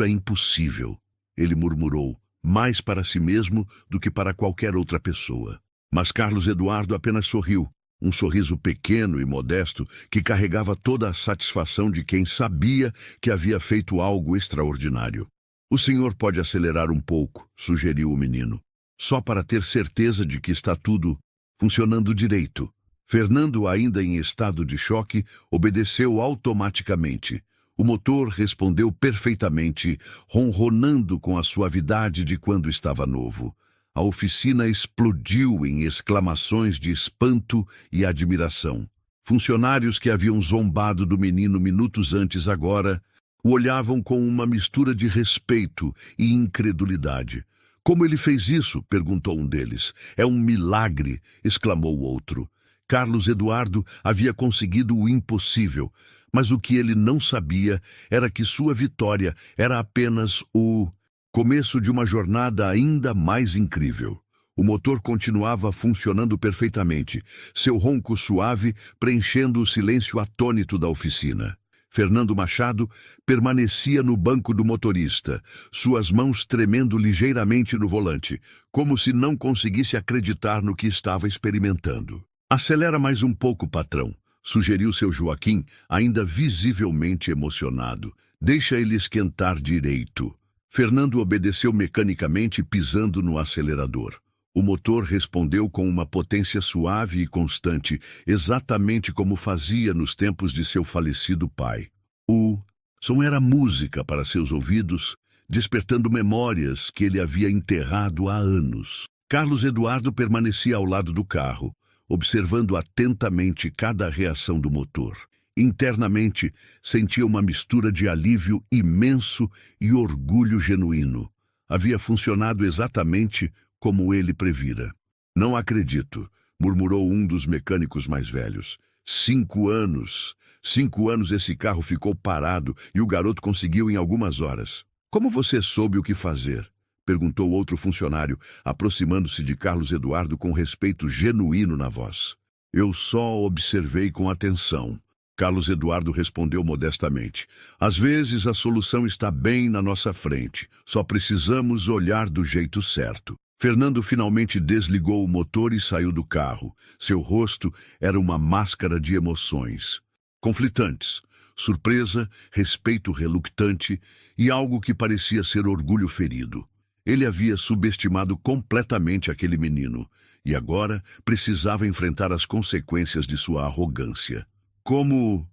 é impossível, ele murmurou, mais para si mesmo do que para qualquer outra pessoa. Mas Carlos Eduardo apenas sorriu, um sorriso pequeno e modesto que carregava toda a satisfação de quem sabia que havia feito algo extraordinário. O senhor pode acelerar um pouco, sugeriu o menino, só para ter certeza de que está tudo funcionando direito. Fernando, ainda em estado de choque, obedeceu automaticamente. O motor respondeu perfeitamente, ronronando com a suavidade de quando estava novo. A oficina explodiu em exclamações de espanto e admiração. Funcionários que haviam zombado do menino minutos antes agora o olhavam com uma mistura de respeito e incredulidade. Como ele fez isso? Perguntou um deles. É um milagre, exclamou o outro. Carlos Eduardo havia conseguido o impossível, mas o que ele não sabia era que sua vitória era apenas o começo de uma jornada ainda mais incrível. O motor continuava funcionando perfeitamente, seu ronco suave preenchendo o silêncio atônito da oficina. Fernando Machado permanecia no banco do motorista, suas mãos tremendo ligeiramente no volante, como se não conseguisse acreditar no que estava experimentando. Acelera mais um pouco, patrão, sugeriu seu Joaquim, ainda visivelmente emocionado. Deixa ele esquentar direito. Fernando obedeceu mecanicamente, pisando no acelerador. O motor respondeu com uma potência suave e constante, exatamente como fazia nos tempos de seu falecido pai. O som era música para seus ouvidos, despertando memórias que ele havia enterrado há anos. Carlos Eduardo permanecia ao lado do carro, observando atentamente cada reação do motor. Internamente, sentia uma mistura de alívio imenso e orgulho genuíno. Havia funcionado exatamente como ele previra. Não acredito, murmurou um dos mecânicos mais velhos. 5 anos. 5 anos esse carro ficou parado e o garoto conseguiu em algumas horas. Como você soube o que fazer? Perguntou outro funcionário, aproximando-se de Carlos Eduardo com respeito genuíno na voz. Eu só observei com atenção. Carlos Eduardo respondeu modestamente. Às vezes a solução está bem na nossa frente. Só precisamos olhar do jeito certo. Fernando finalmente desligou o motor e saiu do carro. Seu rosto era uma máscara de emoções conflitantes. Surpresa, respeito reluctante e algo que parecia ser orgulho ferido. Ele havia subestimado completamente aquele menino e agora precisava enfrentar as consequências de sua arrogância. Como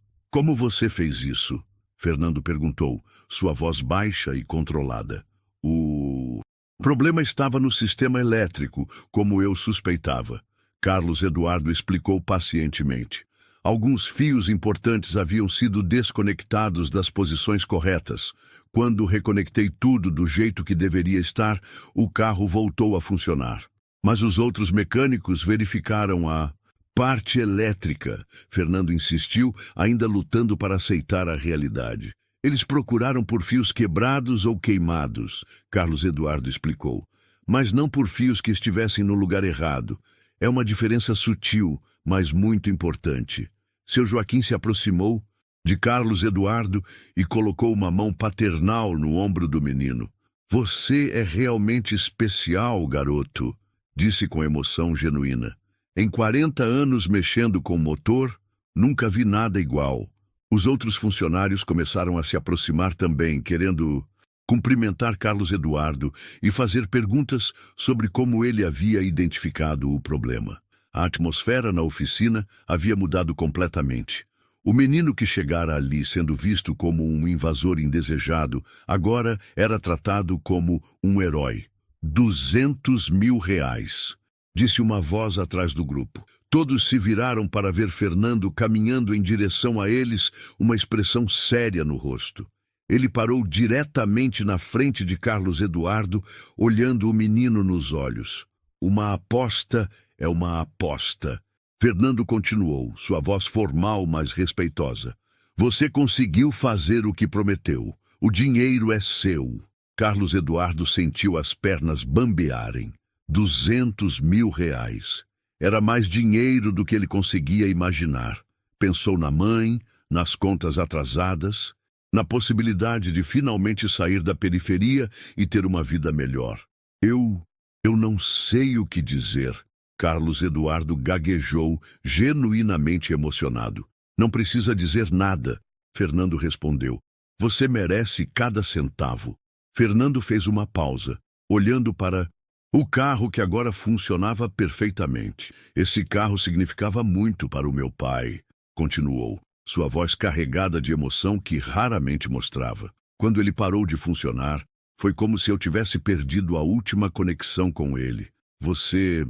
você fez isso? Fernando perguntou, sua voz baixa e controlada. O problema estava no sistema elétrico, como eu suspeitava. Carlos Eduardo explicou pacientemente. Alguns fios importantes haviam sido desconectados das posições corretas. Quando reconectei tudo do jeito que deveria estar, o carro voltou a funcionar. Mas os outros mecânicos verificaram a parte elétrica. Fernando insistiu, ainda lutando para aceitar a realidade. Eles procuraram por fios quebrados ou queimados, Carlos Eduardo explicou. Mas não por fios que estivessem no lugar errado. É uma diferença sutil, mas muito importante. Seu Joaquim se aproximou de Carlos Eduardo e colocou uma mão paternal no ombro do menino. Você é realmente especial, garoto, disse com emoção genuína. Em 40 anos mexendo com motor, nunca vi nada igual. Os outros funcionários começaram a se aproximar também, querendo cumprimentar Carlos Eduardo e fazer perguntas sobre como ele havia identificado o problema. A atmosfera na oficina havia mudado completamente. O menino que chegara ali sendo visto como um invasor indesejado, agora era tratado como um herói. 200 mil reais, disse uma voz atrás do grupo. Todos se viraram para ver Fernando caminhando em direção a eles, uma expressão séria no rosto. Ele parou diretamente na frente de Carlos Eduardo, olhando o menino nos olhos. Uma aposta é uma aposta. Fernando continuou, sua voz formal, mas respeitosa. Você conseguiu fazer o que prometeu. O dinheiro é seu. Carlos Eduardo sentiu as pernas bambearem. 200 mil reais. Era mais dinheiro do que ele conseguia imaginar. Pensou na mãe, nas contas atrasadas, na possibilidade de finalmente sair da periferia e ter uma vida melhor. Eu não sei o que dizer. Carlos Eduardo gaguejou, genuinamente emocionado. Não precisa dizer nada, Fernando respondeu. Você merece cada centavo. Fernando fez uma pausa, olhando para o carro que agora funcionava perfeitamente. Esse carro significava muito para o meu pai, continuou, sua voz carregada de emoção que raramente mostrava. Quando ele parou de funcionar, foi como se eu tivesse perdido a última conexão com ele. Você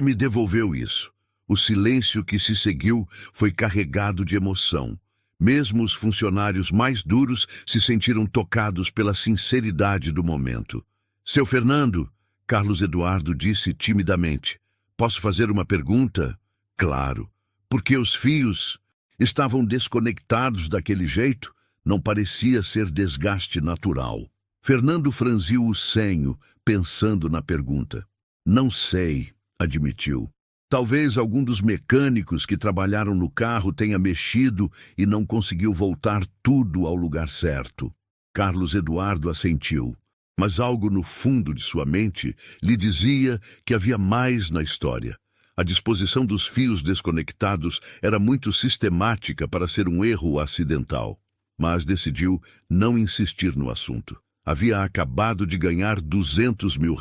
me devolveu isso. O silêncio que se seguiu foi carregado de emoção. Mesmo os funcionários mais duros se sentiram tocados pela sinceridade do momento. Seu Fernando, Carlos Eduardo disse timidamente. Posso fazer uma pergunta? Claro. Porque os fios estavam desconectados daquele jeito? Não parecia ser desgaste natural. Fernando franziu o senho, pensando na pergunta. Não sei, admitiu. Talvez algum dos mecânicos que trabalharam no carro tenha mexido e não conseguiu voltar tudo ao lugar certo. Carlos Eduardo assentiu, mas algo no fundo de sua mente lhe dizia que havia mais na história. A disposição dos fios desconectados era muito sistemática para ser um erro acidental, mas decidiu não insistir no assunto. Havia acabado de ganhar R$200 mil.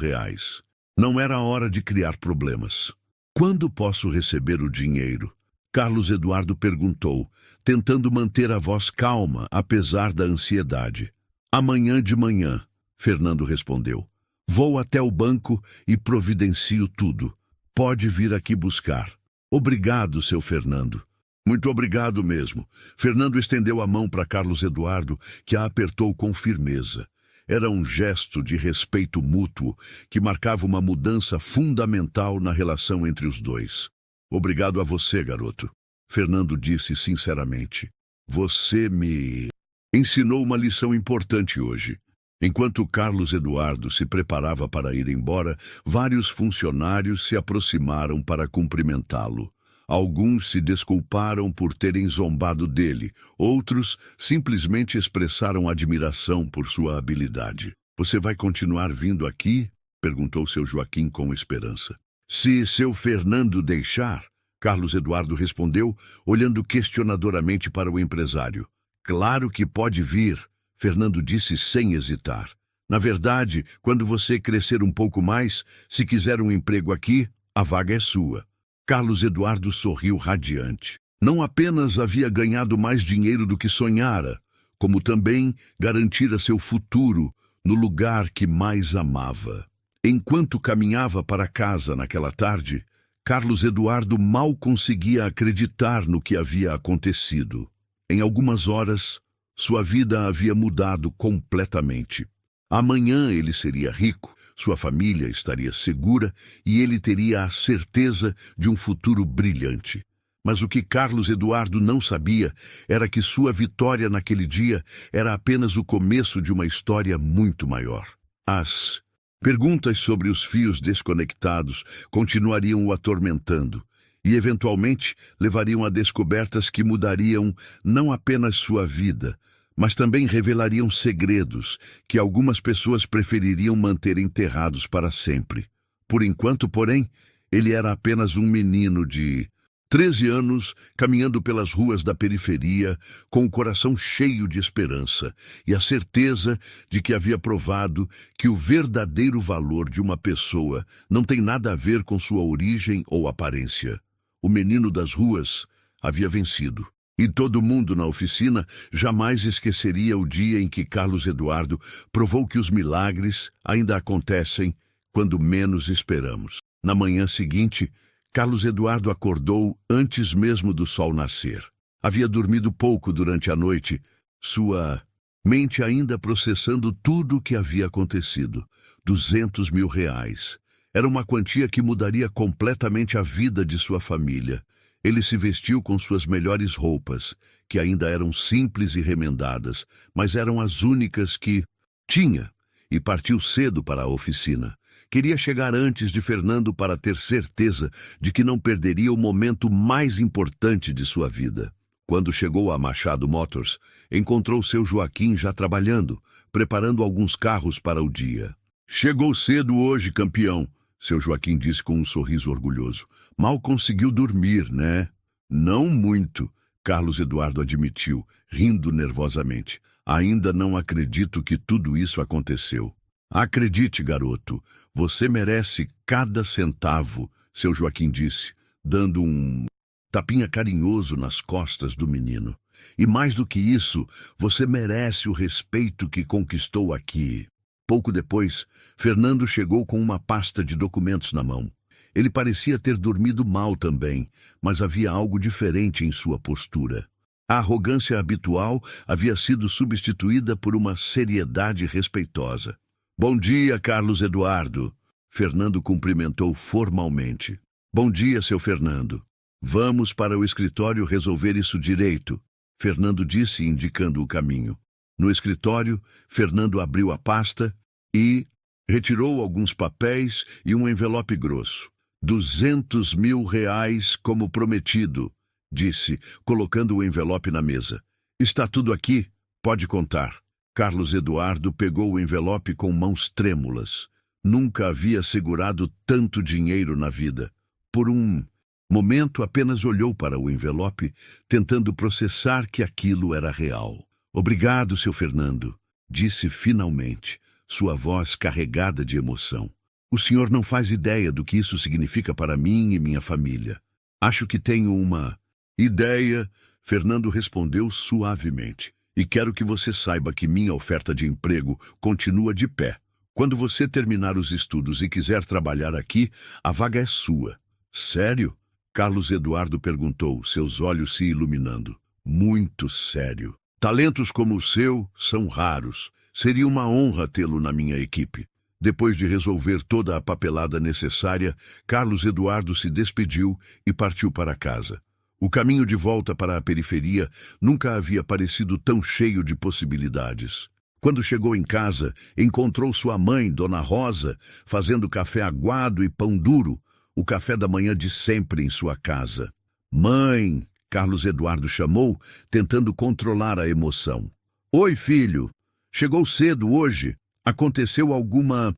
Não era a hora de criar problemas. Quando posso receber o dinheiro? Carlos Eduardo perguntou, tentando manter a voz calma, apesar da ansiedade. Amanhã de manhã, Fernando respondeu. Vou até o banco e providencio tudo. Pode vir aqui buscar. Obrigado, seu Fernando. Muito obrigado mesmo. Fernando estendeu a mão para Carlos Eduardo, que a apertou com firmeza. Era um gesto de respeito mútuo que marcava uma mudança fundamental na relação entre os dois. Obrigado a você, garoto. Fernando disse sinceramente. Você me ensinou uma lição importante hoje. Enquanto Carlos Eduardo se preparava para ir embora, vários funcionários se aproximaram para cumprimentá-lo. Alguns se desculparam por terem zombado dele, outros simplesmente expressaram admiração por sua habilidade. Você vai continuar vindo aqui? Perguntou seu Joaquim com esperança. Se seu Fernando deixar, Carlos Eduardo respondeu, olhando questionadoramente para o empresário. Claro que pode vir, Fernando disse sem hesitar. Na verdade, quando você crescer um pouco mais, se quiser um emprego aqui, a vaga é sua. Carlos Eduardo sorriu radiante. Não apenas havia ganhado mais dinheiro do que sonhara, como também garantira seu futuro no lugar que mais amava. Enquanto caminhava para casa naquela tarde, Carlos Eduardo mal conseguia acreditar no que havia acontecido. Em algumas horas, sua vida havia mudado completamente. Amanhã ele seria rico, sua família estaria segura e ele teria a certeza de um futuro brilhante. Mas o que Carlos Eduardo não sabia era que sua vitória naquele dia era apenas o começo de uma história muito maior. As perguntas sobre os fios desconectados continuariam o atormentando e, eventualmente, levariam a descobertas que mudariam não apenas sua vida, mas também revelariam segredos que algumas pessoas prefeririam manter enterrados para sempre. Por enquanto, porém, ele era apenas um menino de 13 anos, caminhando pelas ruas da periferia, com o coração cheio de esperança e a certeza de que havia provado que o verdadeiro valor de uma pessoa não tem nada a ver com sua origem ou aparência. O menino das ruas havia vencido. E todo mundo na oficina jamais esqueceria o dia em que Carlos Eduardo provou que os milagres ainda acontecem quando menos esperamos. Na manhã seguinte, Carlos Eduardo acordou antes mesmo do sol nascer. Havia dormido pouco durante a noite, sua mente ainda processando tudo o que havia acontecido. R$200 mil. Era uma quantia que mudaria completamente a vida de sua família. Ele se vestiu com suas melhores roupas, que ainda eram simples e remendadas, mas eram as únicas que tinha, e partiu cedo para a oficina. Queria chegar antes de Fernando para ter certeza de que não perderia o momento mais importante de sua vida. Quando chegou a Machado Motors, encontrou seu Joaquim já trabalhando, preparando alguns carros para o dia. Chegou cedo hoje, campeão, seu Joaquim disse com um sorriso orgulhoso. Mal conseguiu dormir, né? Não muito, Carlos Eduardo admitiu, rindo nervosamente. Ainda não acredito que tudo isso aconteceu. Acredite, garoto, você merece cada centavo, seu Joaquim disse, dando um tapinha carinhoso nas costas do menino. E mais do que isso, você merece o respeito que conquistou aqui. Pouco depois, Fernando chegou com uma pasta de documentos na mão. Ele parecia ter dormido mal também, mas havia algo diferente em sua postura. A arrogância habitual havia sido substituída por uma seriedade respeitosa. Bom dia, Carlos Eduardo. Fernando cumprimentou formalmente. Bom dia, seu Fernando. Vamos para o escritório resolver isso direito, Fernando disse, indicando o caminho. No escritório, Fernando abriu a pasta e retirou alguns papéis e um envelope grosso. R$ 200.000, como prometido, disse, colocando o envelope na mesa. Está tudo aqui, pode contar. Carlos Eduardo pegou o envelope com mãos trêmulas. Nunca havia segurado tanto dinheiro na vida. Por um momento apenas olhou para o envelope, tentando processar que aquilo era real. Obrigado, seu Fernando, disse finalmente, sua voz carregada de emoção. O senhor não faz ideia do que isso significa para mim e minha família. Acho que tenho uma ideia, Fernando respondeu suavemente. E quero que você saiba que minha oferta de emprego continua de pé. Quando você terminar os estudos e quiser trabalhar aqui, a vaga é sua. Sério? Carlos Eduardo perguntou, seus olhos se iluminando. Muito sério. Talentos como o seu são raros. Seria uma honra tê-lo na minha equipe. Depois de resolver toda a papelada necessária, Carlos Eduardo se despediu e partiu para casa. O caminho de volta para a periferia nunca havia parecido tão cheio de possibilidades. Quando chegou em casa, encontrou sua mãe, Dona Rosa, fazendo café aguado e pão duro, o café da manhã de sempre em sua casa. Mãe, Carlos Eduardo chamou, tentando controlar a emoção. Oi, filho. Chegou cedo hoje. Aconteceu alguma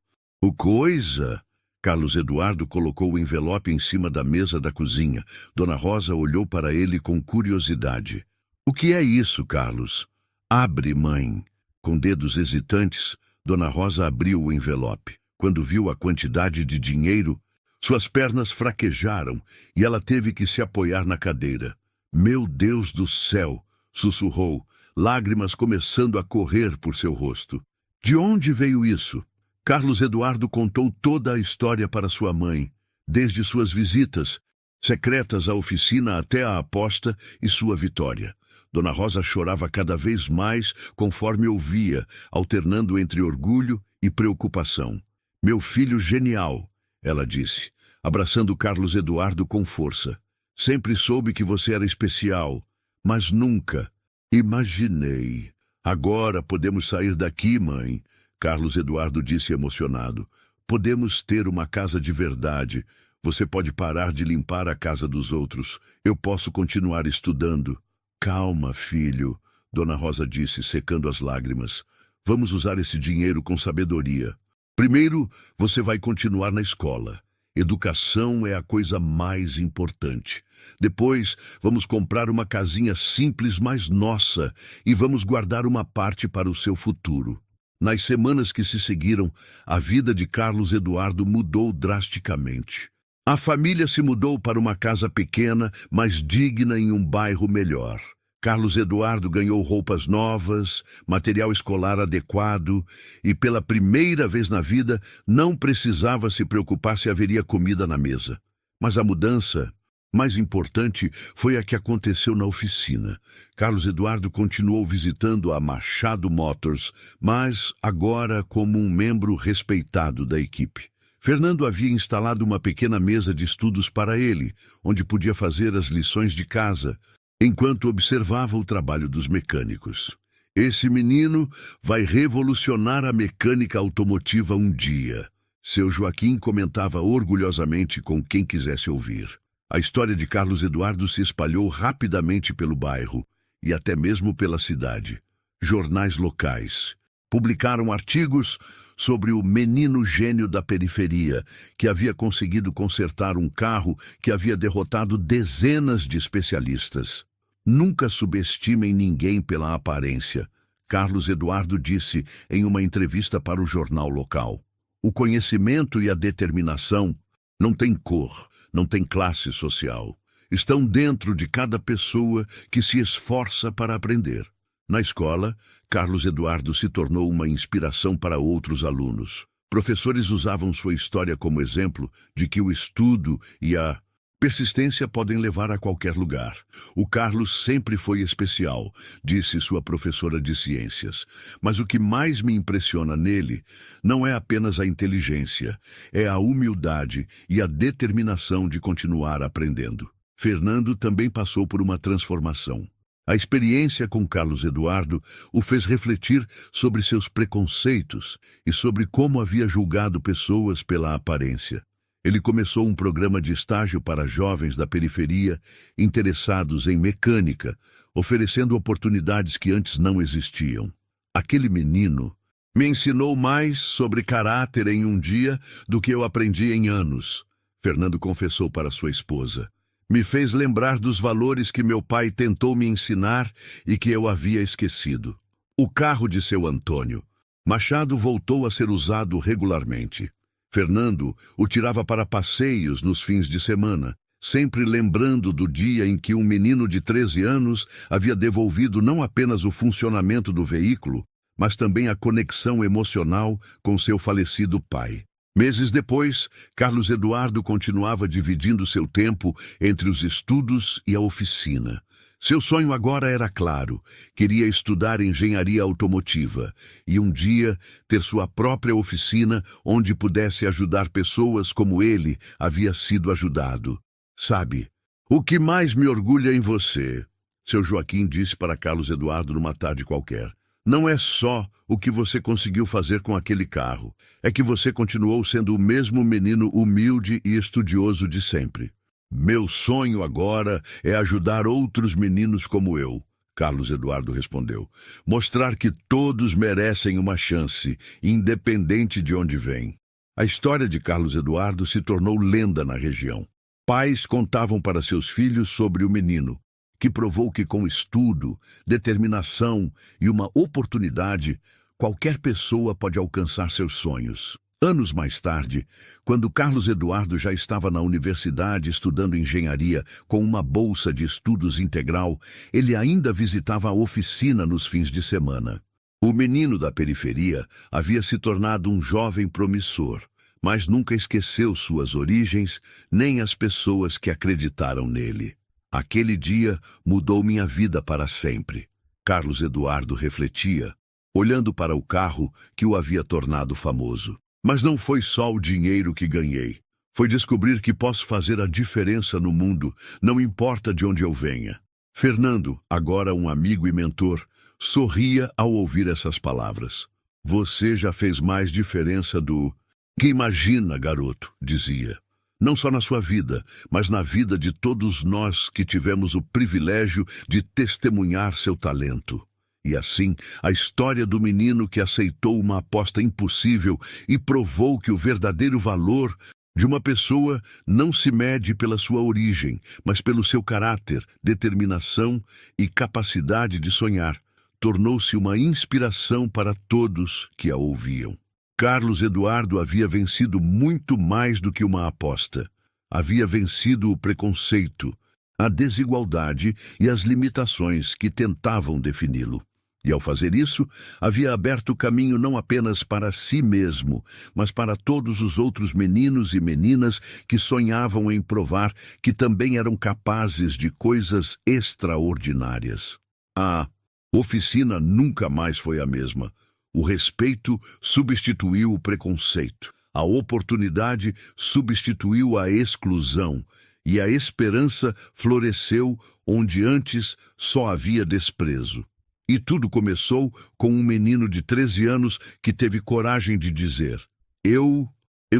coisa? Carlos Eduardo colocou o envelope em cima da mesa da cozinha. Dona Rosa olhou para ele com curiosidade. O que é isso, Carlos? Abre, mãe. Com dedos hesitantes, Dona Rosa abriu o envelope. Quando viu a quantidade de dinheiro, suas pernas fraquejaram e ela teve que se apoiar na cadeira. Meu Deus do céu! Sussurrou, lágrimas começando a correr por seu rosto. De onde veio isso? Carlos Eduardo contou toda a história para sua mãe, desde suas visitas secretas à oficina até a aposta e sua vitória. Dona Rosa chorava cada vez mais conforme ouvia, alternando entre orgulho e preocupação. Meu filho genial, ela disse, abraçando Carlos Eduardo com força. Sempre soube que você era especial, mas nunca imaginei. Agora podemos sair daqui, mãe. Carlos Eduardo disse emocionado. Podemos ter uma casa de verdade. Você pode parar de limpar a casa dos outros. Eu posso continuar estudando. Calma, filho, Dona Rosa disse, secando as lágrimas. Vamos usar esse dinheiro com sabedoria. Primeiro, você vai continuar na escola. Educação é a coisa mais importante. Depois, vamos comprar uma casinha simples, mas nossa, e vamos guardar uma parte para o seu futuro. Nas semanas que se seguiram, a vida de Carlos Eduardo mudou drasticamente. A família se mudou para uma casa pequena, mas digna em um bairro melhor. Carlos Eduardo ganhou roupas novas, material escolar adequado e, pela primeira vez na vida, não precisava se preocupar se haveria comida na mesa. Mas a mudança mais importante foi a que aconteceu na oficina. Carlos Eduardo continuou visitando a Machado Motors, mas agora como um membro respeitado da equipe. Fernando havia instalado uma pequena mesa de estudos para ele, onde podia fazer as lições de casa, enquanto observava o trabalho dos mecânicos. Esse menino vai revolucionar a mecânica automotiva um dia. Seu Joaquim comentava orgulhosamente com quem quisesse ouvir. A história de Carlos Eduardo se espalhou rapidamente pelo bairro e até mesmo pela cidade. Jornais locais publicaram artigos sobre o menino gênio da periferia, que havia conseguido consertar um carro que havia derrotado dezenas de especialistas. Nunca subestimem ninguém pela aparência, Carlos Eduardo disse em uma entrevista para o jornal local. O conhecimento e a determinação não têm cor, não têm classe social. Estão dentro de cada pessoa que se esforça para aprender. Na escola, Carlos Eduardo se tornou uma inspiração para outros alunos. Professores usavam sua história como exemplo de que o estudo e a persistência podem levar a qualquer lugar. O Carlos sempre foi especial, disse sua professora de ciências. Mas o que mais me impressiona nele não é apenas a inteligência, é a humildade e a determinação de continuar aprendendo. Fernando também passou por uma transformação. A experiência com Carlos Eduardo o fez refletir sobre seus preconceitos e sobre como havia julgado pessoas pela aparência. Ele começou um programa de estágio para jovens da periferia interessados em mecânica, oferecendo oportunidades que antes não existiam. Aquele menino me ensinou mais sobre caráter em um dia do que eu aprendi em anos, Fernando confessou para sua esposa. Me fez lembrar dos valores que meu pai tentou me ensinar e que eu havia esquecido. O carro de seu Antônio Machado voltou a ser usado regularmente. Fernando o tirava para passeios nos fins de semana, sempre lembrando do dia em que um menino de 13 anos havia devolvido não apenas o funcionamento do veículo, mas também a conexão emocional com seu falecido pai. Meses depois, Carlos Eduardo continuava dividindo seu tempo entre os estudos e a oficina. Seu sonho agora era claro: queria estudar engenharia automotiva e um dia ter sua própria oficina onde pudesse ajudar pessoas como ele havia sido ajudado. Sabe, o que mais me orgulha em você, seu Joaquim disse para Carlos Eduardo numa tarde qualquer, não é só o que você conseguiu fazer com aquele carro, é que você continuou sendo o mesmo menino humilde e estudioso de sempre. Meu sonho agora é ajudar outros meninos como eu, Carlos Eduardo respondeu. Mostrar que todos merecem uma chance, independente de onde vêm. A história de Carlos Eduardo se tornou lenda na região. Pais contavam para seus filhos sobre o menino, que provou que com estudo, determinação e uma oportunidade, qualquer pessoa pode alcançar seus sonhos. Anos mais tarde, quando Carlos Eduardo já estava na universidade estudando engenharia com uma bolsa de estudos integral, ele ainda visitava a oficina nos fins de semana. O menino da periferia havia se tornado um jovem promissor, mas nunca esqueceu suas origens nem as pessoas que acreditaram nele. Aquele dia mudou minha vida para sempre. Carlos Eduardo refletia, olhando para o carro que o havia tornado famoso. Mas não foi só o dinheiro que ganhei. Foi descobrir que posso fazer a diferença no mundo, não importa de onde eu venha. Fernando, agora um amigo e mentor, sorria ao ouvir essas palavras. Você já fez mais diferença do que imagina, garoto, dizia. Não só na sua vida, mas na vida de todos nós que tivemos o privilégio de testemunhar seu talento. E assim, a história do menino que aceitou uma aposta impossível e provou que o verdadeiro valor de uma pessoa não se mede pela sua origem, mas pelo seu caráter, determinação e capacidade de sonhar, tornou-se uma inspiração para todos que a ouviam. Carlos Eduardo havia vencido muito mais do que uma aposta. Havia vencido o preconceito, a desigualdade e as limitações que tentavam defini-lo. E ao fazer isso, havia aberto o caminho não apenas para si mesmo, mas para todos os outros meninos e meninas que sonhavam em provar que também eram capazes de coisas extraordinárias. A oficina nunca mais foi a mesma. O respeito substituiu o preconceito. A oportunidade substituiu a exclusão. E a esperança floresceu onde antes só havia desprezo. E tudo começou com um menino de 13 anos que teve coragem de dizer: Eu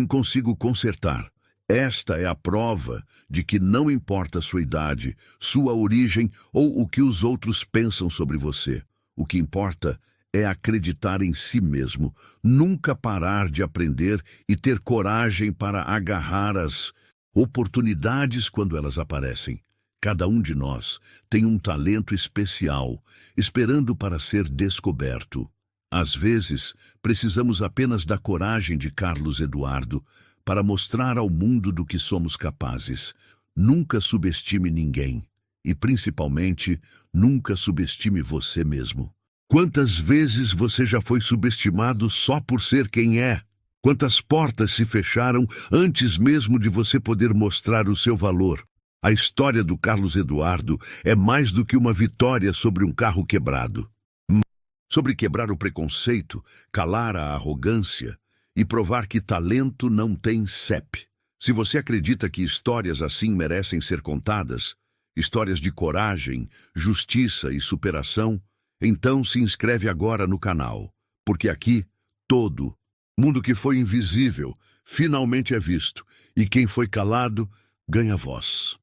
consigo consertar. Esta é a prova de que não importa sua idade, sua origem ou o que os outros pensam sobre você. O que importa é acreditar em si mesmo, nunca parar de aprender e ter coragem para agarrar as oportunidades quando elas aparecem. Cada um de nós tem um talento especial, esperando para ser descoberto. Às vezes, precisamos apenas da coragem de Carlos Eduardo para mostrar ao mundo do que somos capazes. Nunca subestime ninguém e, principalmente, nunca subestime você mesmo. Quantas vezes você já foi subestimado só por ser quem é? Quantas portas se fecharam antes mesmo de você poder mostrar o seu valor? A história do Carlos Eduardo é mais do que uma vitória sobre um carro quebrado. Sobre quebrar o preconceito, calar a arrogância e provar que talento não tem CEP. Se você acredita que histórias assim merecem ser contadas, histórias de coragem, justiça e superação, então se inscreve agora no canal, porque aqui todo Mundo que foi invisível, finalmente é visto, e quem foi calado ganha voz.